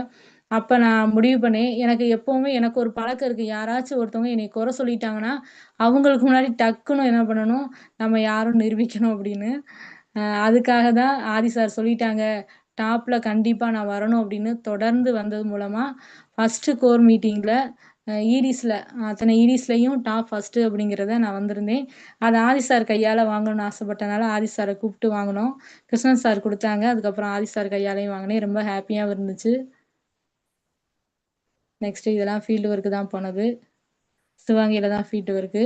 அப்போ நான் முடிவு பண்ணேன், எனக்கு எப்போவுமே எனக்கு ஒரு பழக்கம் இருக்குது. யாராச்சும் ஒருத்தவங்க என்னை குறை சொல்லிட்டாங்கன்னா அவங்களுக்கு முன்னாடி டக்குன்னு என்ன பண்ணணும், நம்ம யாரும் நிரூபிக்கணும் அப்படின்னு. அதுக்காக தான் ஆதி சார் சொல்லிட்டாங்க, டாப்பில் கண்டிப்பாக நான் வரணும் அப்படின்னு தொடர்ந்து வந்தது மூலமாக ஃபஸ்ட்டு கோர் மீட்டிங்கில் ஈடிஸில் அத்தனை ஈடிஸ்லையும் டாப் ஃபஸ்ட்டு அப்படிங்கிறத நான் வந்திருந்தேன். அது ஆதி சார் கையால் வாங்கணும்னு ஆசைப்பட்டனால ஆதி சாரை கூப்பிட்டு வாங்கினோம். கிருஷ்ணன் சார் கொடுத்தாங்க. அதுக்கப்புறம் ஆதி சார் கையாலையும் வாங்கினேன். ரொம்ப ஹாப்பியாகவும் இருந்துச்சு. நெக்ஸ்ட்டு இதெல்லாம் ஃபீல்டு ஒர்க்கு தான் போனது. சிவகங்கையில் தான் ஃபீல்டு ஒர்க்கு.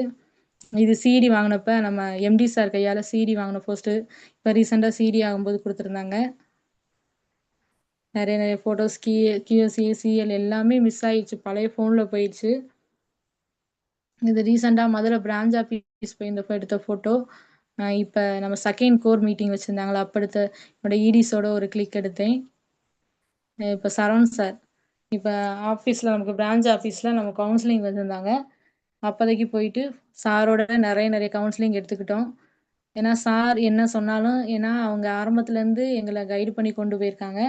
இது சிடி வாங்கினப்ப நம்ம எம்டி சார் கையால் சிடி வாங்கின போஸ்ட்டு. இப்போ ரீசெண்டாக சிடி ஆகும்போது கொடுத்துருந்தாங்க. நிறைய ஃபோட்டோஸ் கியூஎஸ்ஏ சிஎல் எல்லாமே மிஸ் ஆயிடுச்சு, பழைய ஃபோனில் போயிடுச்சு. இது ரீசெண்டாக மதுரை பிரான்ச் ஆஃபீஸ் போயிருந்தப்போ எடுத்த ஃபோட்டோ. இப்போ நம்ம செகண்ட் கோர் மீட்டிங் வச்சுருந்தாங்களா, அப்போ எடுத்த என்னோட ஈடிஸோட ஒரு கிளிக் எடுத்தேன். இப்போ சரவண் சார் இப்போ ஆஃபீஸில் நமக்கு பிரான்ச் ஆஃபீஸில் நம்ம கவுன்சிலிங் வச்சுருந்தாங்க. அப்போதைக்கு போயிட்டு சாரோட நிறைய கவுன்சிலிங் எடுத்துக்கிட்டோம். ஏன்னா சார் என்ன சொன்னாலும், ஏன்னா அவங்க ஆரம்பத்துலேருந்து எங்களை கைடு பண்ணி கொண்டு போயிருக்காங்க.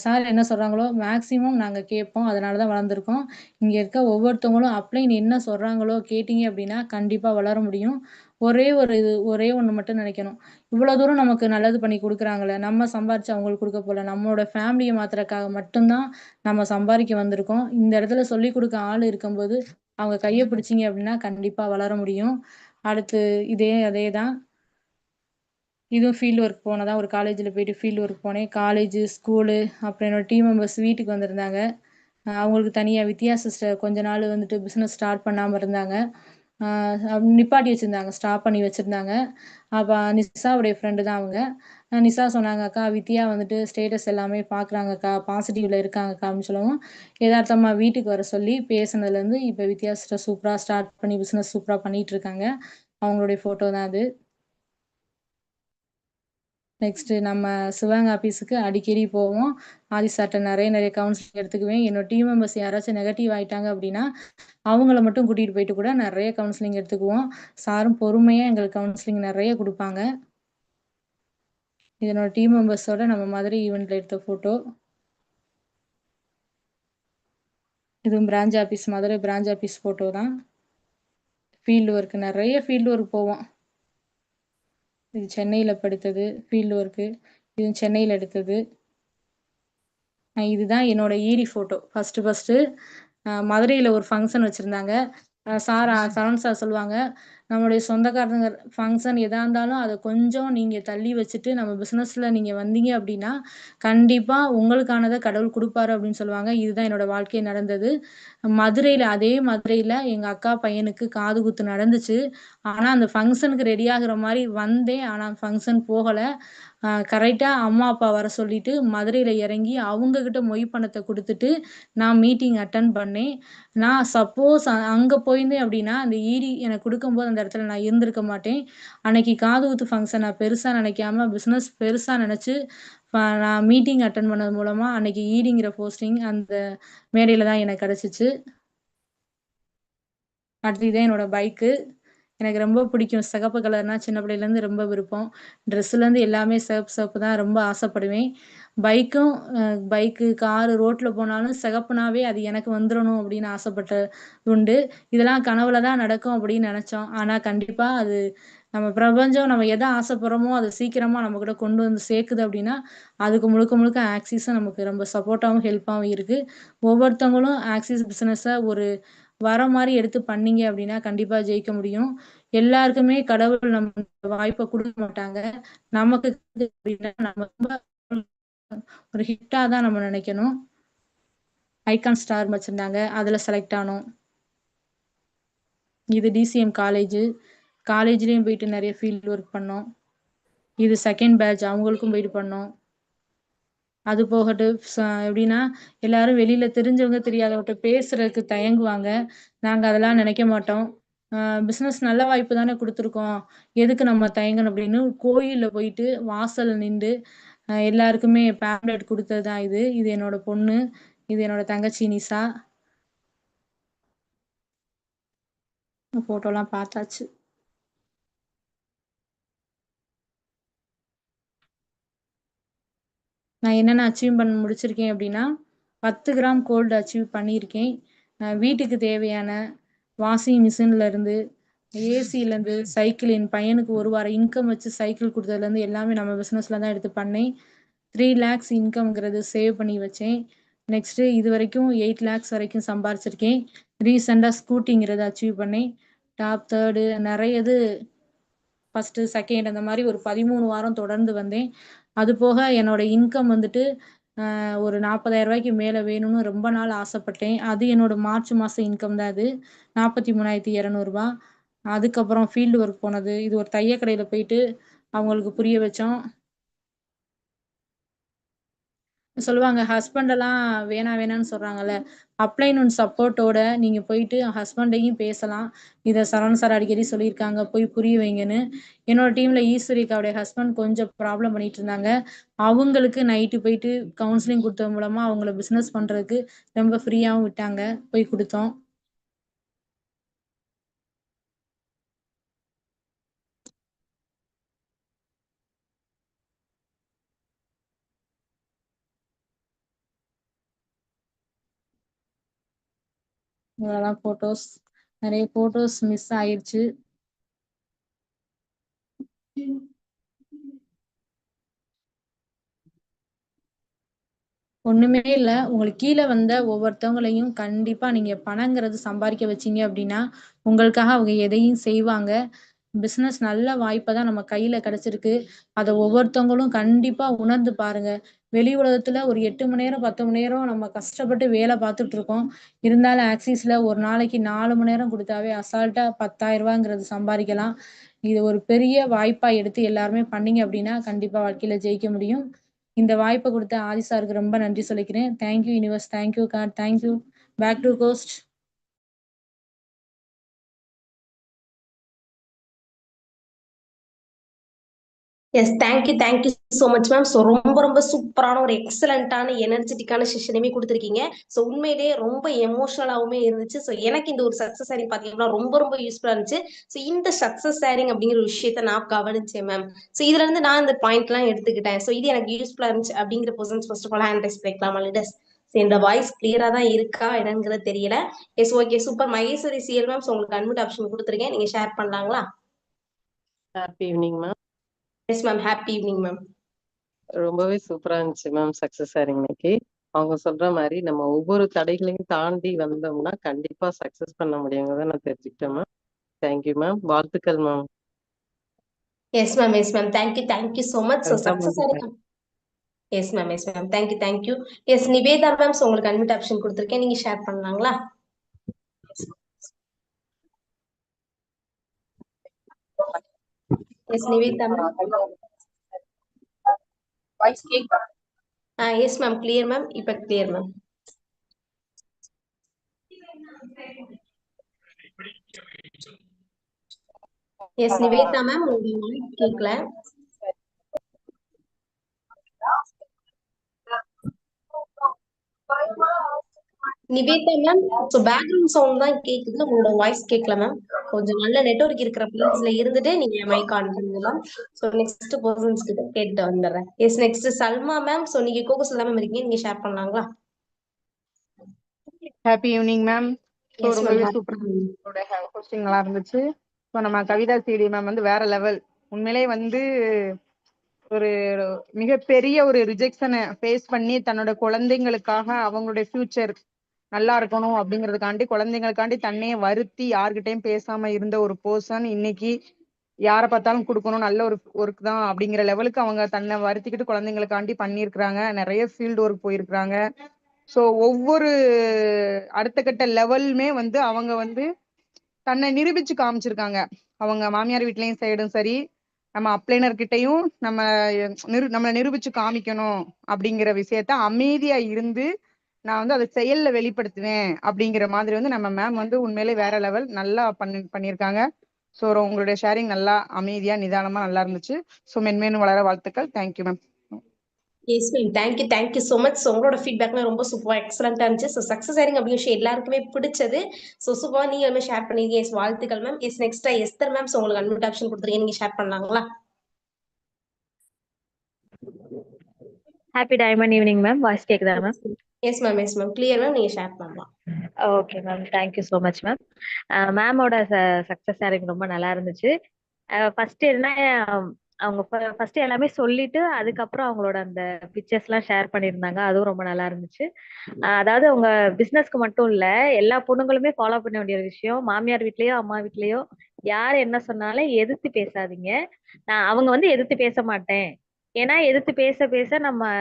சார் என்ன சொல்கிறாங்களோ மேக்ஸிமம் நாங்கள் கேட்போம். அதனால தான் வளர்ந்துருக்கோம். இங்கே இருக்க ஒவ்வொருத்தவங்களும் அப்ளைன் என்ன சொல்கிறாங்களோ கேட்டிங்க அப்படின்னா கண்டிப்பாக வளர முடியும். ஒரே ஒன்று மட்டும் நினைக்கணும். இவ்வளோ தூரம் நமக்கு நல்லது பண்ணி குடுக்குறாங்களே, நம்ம சம்பாரிச்சு அவங்களுக்கு குடுக்க போல. நம்மளோட ஃபேமிலிய மாத்துறதுக்காக மட்டும் தான் நம்ம சம்பாரிக்க வந்திருக்கோம். இந்த இடத்துல சொல்லிக் குடுக்க ஆள் இருக்கும்போது, அவங்க கைய பிடிச்சீங்க அப்படின்னா கண்டிப்பா வளர முடியும். அடுத்து அதே தான். இதுவும் ஃபீல்ட் ஒர்க் போனதா ஒரு காலேஜ்ல போயிட்டு ஃபீல்ட் ஒர்க் போனேன். காலேஜு, ஸ்கூலு அப்புறம் என்னோட டீம் மெம்பர்ஸ் வீட்டுக்கு வந்திருந்தாங்க. அவங்களுக்கு தனியா வித்யா சிஸ்டர் கொஞ்ச நாள் வந்துட்டு பிசினஸ் ஸ்டார்ட் பண்ணாம இருந்தாங்க. நிப்பாட்டி வச்சிருந்தாங்க. ஸ்டாப் பண்ணி வச்சிருந்தாங்க. அப்ப நிஷாவுடைய ஃப்ரெண்டு தான் அவங்க. நிஷா சொன்னாங்க, "அக்கா வித்யா வந்துட்டு ஸ்டேட்டஸ் எல்லாமே பார்க்குறாங்கக்கா, பாசிட்டிவ்ல இருக்காங்கக்கா" அப்படின்னு சொல்லவும், எதார்த்தமா வீட்டுக்கு வர சொல்லி பேசுனதுலேருந்து இப்போ வித்யா சிஸ்டர் சூப்பரா ஸ்டார்ட் பண்ணி பிசினஸ் சூப்பரா பண்ணிட்டு இருக்காங்க. அவங்களுடைய ஃபோட்டோ தான் அது. நெக்ஸ்ட்டு நம்ம சிவகங்கை ஆஃபீஸுக்கு அடிக்கடி போவோம். ஆதி சார்ட்ட நிறைய கவுன்சிலிங் எடுத்துக்குவேன். என்னோட டீம் மெம்பர்ஸ் யாராச்சும் நெகட்டிவ் ஆயிட்டாங்க அப்படின்னா, அவங்கள மட்டும் கூட்டிட்டு போயிட்டு கூட நிறைய கவுன்சிலிங் எடுத்துக்குவோம். சாரும் பொறுமையா எங்களுக்கு கவுன்சிலிங் நிறைய குடுப்பாங்க. இது என்னோட டீம் மெம்பர்ஸோட நம்ம மதுரை ஈவென்ட்ல எடுத்த ஃபோட்டோ. இதுவும் branch office Madurai branch office photo தான். ஃபீல்டு ஒர்க் நிறைய ஃபீல்டு ஒர்க் போவோம். இது சென்னையில இப்ப எடுத்தது ஃபீல்டு ஒர்க்கு. இதுவும் சென்னையில எடுத்தது. இதுதான் என்னோட ஈடி ஃபோட்டோ. ஃபர்ஸ்ட்டு மதுரையில ஒரு ஃபங்ஷன் வச்சிருந்தாங்க. சரவணன் சார் சொல்லுவாங்க, "நம்மளுடைய சொந்தக்காரங்க ஃபங்ஷன் எதா இருந்தாலும் அத கொஞ்சம் நீங்க தள்ளி வச்சுட்டு நம்ம பிசினஸ்ல நீங்க வந்தீங்க அப்படின்னா, கண்டிப்பா உங்களுக்கானத கடவுள் குடுப்பாரு" அப்படின்னு சொல்லுவாங்க. இதுதான் என்னோட வாழ்க்கையில நடந்தது. அதே மதுரையில எங்க அக்கா பையனுக்கு காதுகுத்து நடந்துச்சு. ஆனா, அந்த ஃபங்ஷனுக்கு ரெடி ஆகுற மாரி வந்தேன். ஆனா ஃபங்ஷன் போகல. கரெக்ட்டா அம்மா, அப்பா வர சொல்லிட்டு மதுரையில இறங்கி அவங்க கிட்ட மொய் பணத்த குடுத்துட்டு, நான் மீட்டிங் அட்டெண்ட் பண்ணேன். நான் சப்போஸ் அங்க போயிருந்தேன் அப்படின்னா, அந்த ஈடி எனக்கு குடுக்கும்போது அந்த இடத்துல நான் இருந்திருக்க மாட்டேன். அன்னைக்கு காதுகுத்து ஃபங்ஷன் நான் பெருசா நினைக்காம, பிசினஸ் பெருசா நினைச்சு, நான் மீட்டிங் அட்டெண்ட் பண்ணது மூலமா அன்னைக்கு ஈடிங்கிற போஸ்டிங் அந்த மேடையில தான் எனக்கு கிடைச்சுச்சு. அடுத்து இதான் என்னோட பைக்கு. எனக்கு ரொம்ப பிடிக்கும். சிகப்பு கலர்னா சின்ன பிள்ளையிலேருந்து ரொம்ப விருப்பம். ட்ரெஸ்ஸுலேருந்து எல்லாமே சிவப்பு தான் ரொம்ப ஆசைப்படுவேன். பைக்கும் காரு ரோட்ல போனாலும் சிகப்புனாவே அது எனக்கு வந்துரணும் அப்படின்னு ஆசைப்பட்டது உண்டு. இதெல்லாம் கனவுல தான் நடக்கும் அப்படின்னு நெனச்சோம். ஆனா கண்டிப்பா அது நம்ம பிரபஞ்சம் நம்ம எத ஆசைப்படுறோமோ, அத சீக்கிரமா நம்ம கூட கொண்டு வந்து சேர்க்குது அப்படின்னா, அதுக்கு முழுக்க முழுக்க ஆக்சிஸும் நமக்கு ரொம்ப சப்போர்ட்டாவும், ஹெல்ப்பாவும் இருக்கு. ஒவ்வொருத்தவங்களும் ஆக்சிஸ் பிசினஸ ஒரு வரம் மாரி எடுத்து பண்ணீங்க அப்படின்னா, கண்டிப்பா ஜெயிக்க முடியும். எல்லாருக்குமே கடவுள் நம்ம வாய்ப்ப குடுக்க மாட்டாங்க. நமக்கு அப்படின்னா நம்ம ரொம்ப ஒரு ஹிட்டா தான் நம்ம நினைக்கணும். ஐகான் ஸ்டார் வச்சிருந்தாங்க. அதுல செலக்ட் ஆனோம். இது டிசிஎம் காலேஜு. காலேஜ்லயும் போயிட்டு நெறைய ஃபீல்ட் ஒர்க் பண்ணோம். இது செகண்ட் பேட்ச் அவங்களுக்கும் போயிட்டு பண்ணோம். அது போகட்டு எப்படின்னா, எல்லாரும் வெளியில தெரிஞ்சவங்க, தெரியாதவங்கட்ட பேசுறதுக்கு தயங்குவாங்க. நாங்க அதெல்லாம் நினைக்க மாட்டோம். பிசினஸ் நல்ல வாய்ப்பு தானே குடுத்துருக்கோம். எதுக்கு நம்ம தயங்கணும் அப்படின்னு கோயில்ல போயிட்டு வாசல்ல நிண்டு எல்லாருக்குமே பேம்ப்ளெட் குடுத்தது தான் இது. இது என்னோட பொண்ணு. இது என்னோட தங்கச்சி நிஷா. ஃபோட்டோலாம் பார்த்தாச்சு. நான் என்னென்ன அச்சீவ் பண்ண முடிச்சிருக்கேன் அப்படின்னா, 10 கிராம் கோல்டு அச்சீவ் பண்ணியிருக்கேன். வீட்டுக்கு தேவையான வாஷிங் மிஷின்லேருந்து, ஏசிலேருந்து, சைக்கிள் என் பையனுக்கு 1 வாரம் இன்கம் வச்சு சைக்கிள் குடுத்ததுலேருந்து எல்லாமே நம்ம பிசினஸ்ல தான் எடுத்து பண்ணேன். 3 லேக்ஸ் இன்கம்ங்கிறது சேவ் பண்ணி வச்சேன். நெக்ஸ்ட்டு இதுவரைக்கும் 8 லேக்ஸ் வரைக்கும் சம்பாரிச்சிருக்கேன். ரீசெண்டா ஸ்கூட்டிங்கிறத அச்சீவ் பண்ணேன். டாப் 3 நெறைய இது ஃபர்ஸ்ட்டு, செகண்ட் அந்த மாரி ஒரு 13 வாரம் தொடர்ந்து வந்தேன். அது போக என்னோட இன்கம் வந்துட்டு ஒரு ரூ. 40,000க்கு மேல வேணும்னு ரொம்ப நாள் ஆசைப்பட்டேன். அது என்னோட மார்ச் மாசம் இன்கம் தான் அது. ரூ. 43,200. அதுக்கப்புறம் ஃபீல்டு ஒர்க் போனது. இது ஒரு தையல் கடையில போயிட்டு அவங்களுக்கு புரிய வச்சோம். சொல்லுவாங்க ஹஸ்பண்ட் எல்லாம் வேணாம்னு சொல்றாங்கல்ல, அப்ளைன் அண்ட் சப்போர்ட்டோட நீங்க போயிட்டு ஹஸ்பண்டையும் பேசலாம். இதை சரவணன் சார் அடிக்கடி சொல்லியிருக்காங்க, போய் புரிய வைங்கன்னு. என்னோட டீம்ல ஈஸ்வரிக்காவுடைய ஹஸ்பண்ட் கொஞ்சம் ப்ராப்ளம் பண்ணிட்டு இருந்தாங்க. அவங்களுக்கு நைட்டு போயிட்டு கவுன்சிலிங் கொடுத்தது மூலமா அவங்கள பிசினஸ் பண்றதுக்கு ரொம்ப ஃப்ரீயாவும் விட்டாங்க, போய் கொடுத்தோம். இதெல்லாம் போட்டோஸ், நிறைய போட்டோஸ் மிஸ் ஆயிடுச்சு. ஒண்ணுமே இல்ல, உங்களுக்கு கீழே வந்த ஒவ்வொருத்தவங்களையும் கண்டிப்பா நீங்க பணங்கிறது சம்பாதிக்க வச்சீங்க அப்படின்னா உங்களுக்காக அவங்க எதையும் செய்வாங்க. பிசினஸ் நல்ல வாய்ப்பை தான் நம்ம கையில கிடைச்சிருக்கு. அதை ஒவ்வொருத்தவங்களும் கண்டிப்பா உணர்ந்து பாருங்க. வெளி உலகத்துல ஒரு 8 மணி நேரம் 10 மணி நேரம் நம்ம கஷ்டப்பட்டு வேலை பார்த்துட்டு இருக்கோம். இருந்தாலும் ஆக்சிஸ்ல ஒரு நாளைக்கு 4 மணி நேரம் கொடுத்தாவே அசால்ட்டா 10,000 ரூபாங்கிறது சம்பாதிக்கலாம். இது ஒரு பெரிய வாய்ப்பா எடுத்து எல்லாருமே பண்ணீங்க அப்படின்னா கண்டிப்பா வாழ்க்கையில ஜெயிக்க முடியும். இந்த வாய்ப்பை கொடுத்த ஆதி சாருக்கு ரொம்ப நன்றி சொல்லிக்கிறேன். Thank you universe, thank you God, thank you. Back to ghost. Yes, thank you so much ma'am. So ரொம்ப சூப்பரான ஒரு எக்ஸலண்டான எனர்ஜெட்டிக்கான செஷனுமே கொடுத்துருக்கீங்க. ஸோ உண்மையிலேயே ரொம்ப எமோஷனலாவுமே இருந்துச்சு. ஸோ எனக்கு இந்த ஒரு சக்சஸ் ஷேரிங் பார்த்தீங்கன்னா ரொம்ப யூஸ்ஃபுல்லா இருந்துச்சு. ஸோ இந்த சக்சஸ் ஷேரிங் அப்படிங்கிற ஒரு விஷயத்த நான் கவனிச்சேன் மேம். ஸோ இதுல இருந்து நான் இந்த பாயிண்ட்லாம் எடுத்துக்கிட்டேன். ஸோ இது எனக்கு யூஸ்ஃபுல்லா இருந்துச்சு அப்படிங்கிற persons first of all hand raise பண்ணிக்கலாம் லீடர்ஸ். இந்த வாய்ஸ் கிளியரா தான் இருக்கா என்னங்கிறது தெரியல. Yes, okay, super. Maheswari C ma'am, உங்களுக்கு அன்மிட் ஆப்ஷன் கொடுத்துருக்கேன், நீங்க ஷேர் பண்ணலாங்களா? Happy evening ma'am. Yes ma'am, happy evening ma'am. ரொம்பவே சூப்பரா இருந்துச்சு மேம் சக்சஸ் ஷேரிங் இன்னைக்கு. அவங்க சொல்ற மாதிரி நம்ம ஒவ்வொரு தடைகளையும் தாண்டி வந்தோம்னா கண்டிப்பா சக்சஸ் பண்ண முடியுங்கிறத நான் தெரிஞ்சுக்கிட்டேன் மேம். Thank you ma'am. வாழ்த்துக்கள் ma'am. Yes ma'am, thank you so much. So success sharing. Yes ma'am, thank you. Yes, Nivetha ma'am, உங்களுக்கு அன்மிட் ஆப்ஷன் கொடுத்துருக்கேன், நீங்க ஷேர் பண்ணலாங்களா? Yes Nivetha ma'am. வாய்ஸ் கேக்குதா? Yes ma'am, clear ma'am. இப்ப clear ma'am. Yes Nivetha ma'am, உங்க வாய்ஸ் கேட்கல. Nivetha ma'am, so background sound தான் கேக்குது, உங்களோட வாய்ஸ் கேட்கல மேம். கொஞ்சம் நல்ல நெட்வொர்க் இருக்கிற பிளேஸ்ல இருந்துட்டு நீங்க மைக் ஆன் பண்ணுங்க மேம். சோ நெக்ஸ்ட் பர்சன்ஸ் கிட்ட கேட்டு வந்துடுறேன். Yes, next Salma ma'am. So நீங்க கோகஸ் இல்லாம இருக்கீங்க, நீங்க ஷேர் பண்ணலாங்களா? Happy evening ma'am. So yes ரொம்பவே மேம். சூப்பர் ஹோஸ்டிங் நல்லா இருந்துச்சு. ஸோ நம்ம கவிதா சிடி மேம் வந்து வேற லெவல். உண்மையிலே வந்து ஒரு மிகப்பெரிய ஒரு ரிஜெக்ஷனை ஃபேஸ் பண்ணி தன்னோட குழந்தைங்களுக்காக அவங்களுடைய ஃபியூச்சர் நல்லா இருக்கணும் அப்படிங்கிறதுக்காண்டி குழந்தைங்களுக்காண்டி தன்னையே வருத்தி யார்கிட்டயும் பேசாம இருந்த ஒரு பர்சன் இன்னைக்கு யாரை பார்த்தாலும் கொடுக்கணும், நல்ல ஒரு ஒர்க் தான் அப்படிங்கிற லெவலுக்கு அவங்க தன்னை வருத்திக்கிட்டு குழந்தைங்களுக்காண்டி பண்ணியிருக்கிறாங்க. நிறைய ஃபீல்டு ஒர்க் போயிருக்கிறாங்க. ஸோ ஒவ்வொரு அடுத்த கட்ட லெவலுமே வந்து அவங்க வந்து தன்னை நிரூபிச்சு காமிச்சிருக்காங்க. அவங்க மாமியார் வீட்லயும் சைடும் சரி, நம்ம அப்ளைனர் கிட்டையும் நம்மளை நிரூபிச்சு காமிக்கணும் அப்படிங்கிற விஷயத்த அமைதியா இருந்து நான் வந்து அதை செயல்ல வெளிப்படுத்துவேன் அப்படிங்கிற மாதிரி வந்து நம்ம மேம் வந்து உண்மையிலே வேற லெவல் நல்லா பண்ணியிருக்காங்க. ஸோ உங்களுடைய ஷேரிங் நல்லா அமைதியா நிதானமா நல்லா இருந்துச்சு. ஸோ மென்மேலும் வளர வாழ்த்துக்கள். Thank you ma'am. Yes ma'am, thank you so much. உங்களோட ஃபீட்பேக்லாம் ரொம்ப சூப்பர் எக்ஸலண்டா இருந்துச்சு. ஸோ சக்சஸ் ஷேரிங் அப்படிங்கிற விஷயம் எல்லாருக்குமே பிடிச்சது. ஸோ சூப்பரா நீங்க எல்லாமே ஷேர் பண்ணீங்க. எஸ், வாழ்த்துக்கள் ma'am. Yes, next Esther ma'am. உங்களுக்கு அன்மிட் ஆப்ஷன் கொடுத்துருக்கீங்க, நீங்க ஷேர் பண்ணலாங்களா? Happy diamond evening ma'am. Voice கேக்குதா ma'am? Yes ma'am, clear ma'am. நீங்க ஷேர் பண்ணலாம். Okay ma'am, thank you so much ma'am. மேமோட சக்சஸ் ஷேரிங் ரொம்ப நல்லா இருந்துச்சு. ஃபர்ஸ்ட் என்ன, அவங்க ஃபர்ஸ்ட் எல்லாமே சொல்லிட்டு அதுக்கப்புறம் அவங்களோட அந்த பிக்சர்ஸ் எல்லாம் ஷேர் பண்ணியிருந்தாங்க, அதுவும் ரொம்ப நல்லா இருந்துச்சு. அதாவது அவங்க பிசினஸ்க்கு மட்டும் இல்ல, எல்லா பொண்ணுங்களுமே ஃபாலோ பண்ண வேண்டிய ஒரு விஷயம், மாமியார் வீட்லயோ அம்மா வீட்லயோ யார் என்ன சொன்னாலும் எதிர்த்து பேசாதீங்க. அவங்க வந்து எதிர்த்து பேச மாட்டேன், ஏன்னா எதிர்த்து பேச பேச நம்ம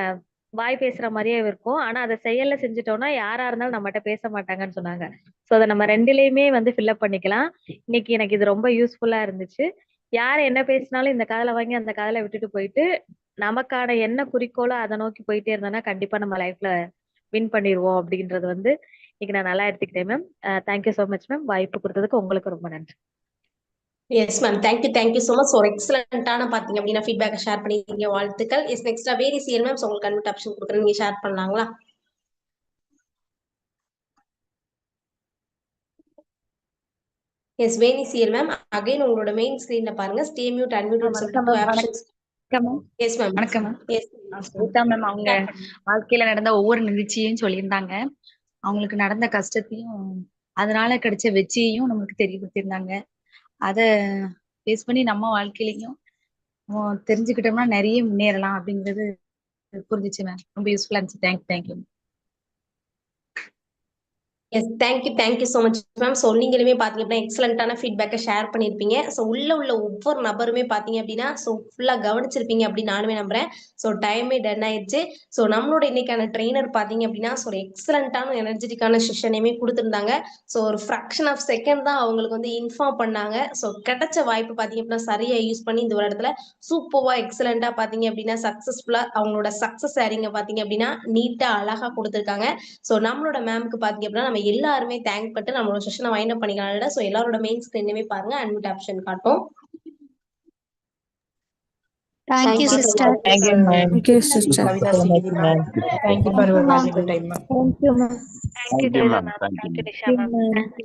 வாய் பேசுற மாதிரியே இருக்கும், ஆனா அதை செயல்ல செஞ்சுட்டோம்னா யாரா இருந்தாலும் நம்மகிட்ட பேச மாட்டாங்கன்னு சொன்னாங்க. சோ அதை நம்ம ரெண்டுலயுமே வந்து ஃபில்அப் பண்ணிக்கலாம். இன்னைக்கு எனக்கு இது ரொம்ப யூஸ்ஃபுல்லா இருந்துச்சு. யார் என்ன பேசினாலும் இந்த காதல வாங்கி அந்த காதல விட்டுட்டு போயிட்டு நமக்கான என்ன குறிக்கோளோ அதை நோக்கி போயிட்டே இருந்தோம்னா கண்டிப்பா நம்ம லைஃப்ல வின் பண்ணிடுவோம் அப்படின்றது வந்து இன்னைக்கு நான் நல்லா எடுத்துக்கிட்டேன் ma'am. Thank you so much ma'am. வாய்ப்பு கொடுத்ததுக்கு உங்களுக்கு ரொம்ப நன்றி. Yes ma'am, thank you so much. ஒரு எக்ஸலண்டான பாத்தீங்க அப்படின்னா ஃபீட்பேக் ஷேர் பண்ணிருக்கீங்க, வாழ்த்துக்கள். எஸ் நெக்ஸ்ட் வேரி சிஎல் மேம், உங்களுக்கு அன்மியூட் ஆப்ஷன் கொடுக்குறேன், நீங்க ஷேர் பண்ணலாங்களா? Yes Veni CL ma'am, again உங்களோட மெயின் ஸ்கிரீன்ல பாருங்க, ஸ்டே மியூட் அன்மியூட் சொல்லிட்டு டூ ஆப்ஷன்ஸ். Yes ma'am. வணக்கம் மேம். எஸ் ஸ்வேதா மேம் அவங்க வாழ்க்கையில நடந்த ஒவ்வொரு நிகழ்ச்சியையும் சொல்லியிருந்தாங்க. அவங்களுக்கு நடந்த கஷ்டத்தையும் அதனால கிடைச்ச வெற்றியையும் நமக்கு தெரியப்படுத்தியிருந்தாங்க. அதை பேஸ் பண்ணி நம்ம வாழ்க்கையிலையும் தெரிஞ்சுக்கிட்டோம்னா நிறைய முன்னேறலாம் அப்படிங்கிறது புரிஞ்சிச்சு மேம். ரொம்ப யூஸ்ஃபுல்லா இருந்துச்சு. Thank you. S thank you so much ma'am. So நீங்களுமே பார்த்தீங்க அப்படின்னா எக்ஸலண்டான ஃபீட்பேக்கை ஷேர் பண்ணியிருப்பீங்க. ஸோ உள்ள ஒவ்வொரு நபருமே பார்த்தீங்க அப்படின்னா ஸோ ஃபுல்லாக கவனிச்சிருப்பீங்க அப்படின்னு நானுமே நம்புறேன். ஸோ டைமே டன் ஆயிடுச்சு. ஸோ நம்மளோட இன்னைக்கான ட்ரெயினர் பார்த்தீங்க அப்படின்னா ஸோ ஒரு எக்ஸலண்டான எனர்ஜெட்டிக்கான செஷனையுமே கொடுத்துருந்தாங்க. ஸோ ஒரு ஃப்ராக்ஷன் ஆஃப் செகண்ட் தான் அவங்களுக்கு வந்து இன்ஃபார்ம் பண்ணாங்க. ஸோ கிடைச்ச வாய்ப்பு பார்த்தீங்க அப்படின்னா சரியா யூஸ் பண்ணி இந்த ஒரு இடத்துல சூப்பர்வா எக்ஸலண்டா பார்த்தீங்க அப்படின்னா சக்ஸஸ்ஃபுல்லா அவங்களோட சக்ஸஸ் ஷேரிங்க பார்த்தீங்க அப்படின்னா நீட்டா அழகா கொடுத்துருக்காங்க. ஸோ நம்மளோட மேம்க்கு பார்த்தீங்க அப்படின்னா நம்ம எல்லாருமே தேங்க் பண்ணிட்டு நம்மளோட செஷனை வைண்ட் அப் பண்ணிக்கலாம். ஸோ எல்லாரோட மெயின் ஸ்கிரீன்லயுமே பாருங்க, அன்மியூட் ஆப்ஷன் காட்டும். Thank you, sister. Thank you, ma'am. Thank you, sister. Kavita CDD, ma'am. Thank you for your valuable time, ma'am. Thank you ma'am. Thank you ma'am. ma'am. Thank you Nisha ma'am.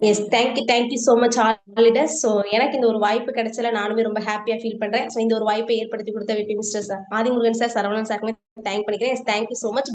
S thank you so much all leaders. So எனக்கு இந்த ஒரு வாய்ப்பு கிடைச்சல நானுமே ரொம்ப ஹாப்பியா ஃபீல் பண்றேன். ஸோ இந்த ஒரு வாய்ப்பை ஏற்படுத்தி கொடுத்த வெற்றி mister sir Adimurugan sir, Saravanan சாருமே தேங்க் பண்ணிக்கிறேன். Thank you so much.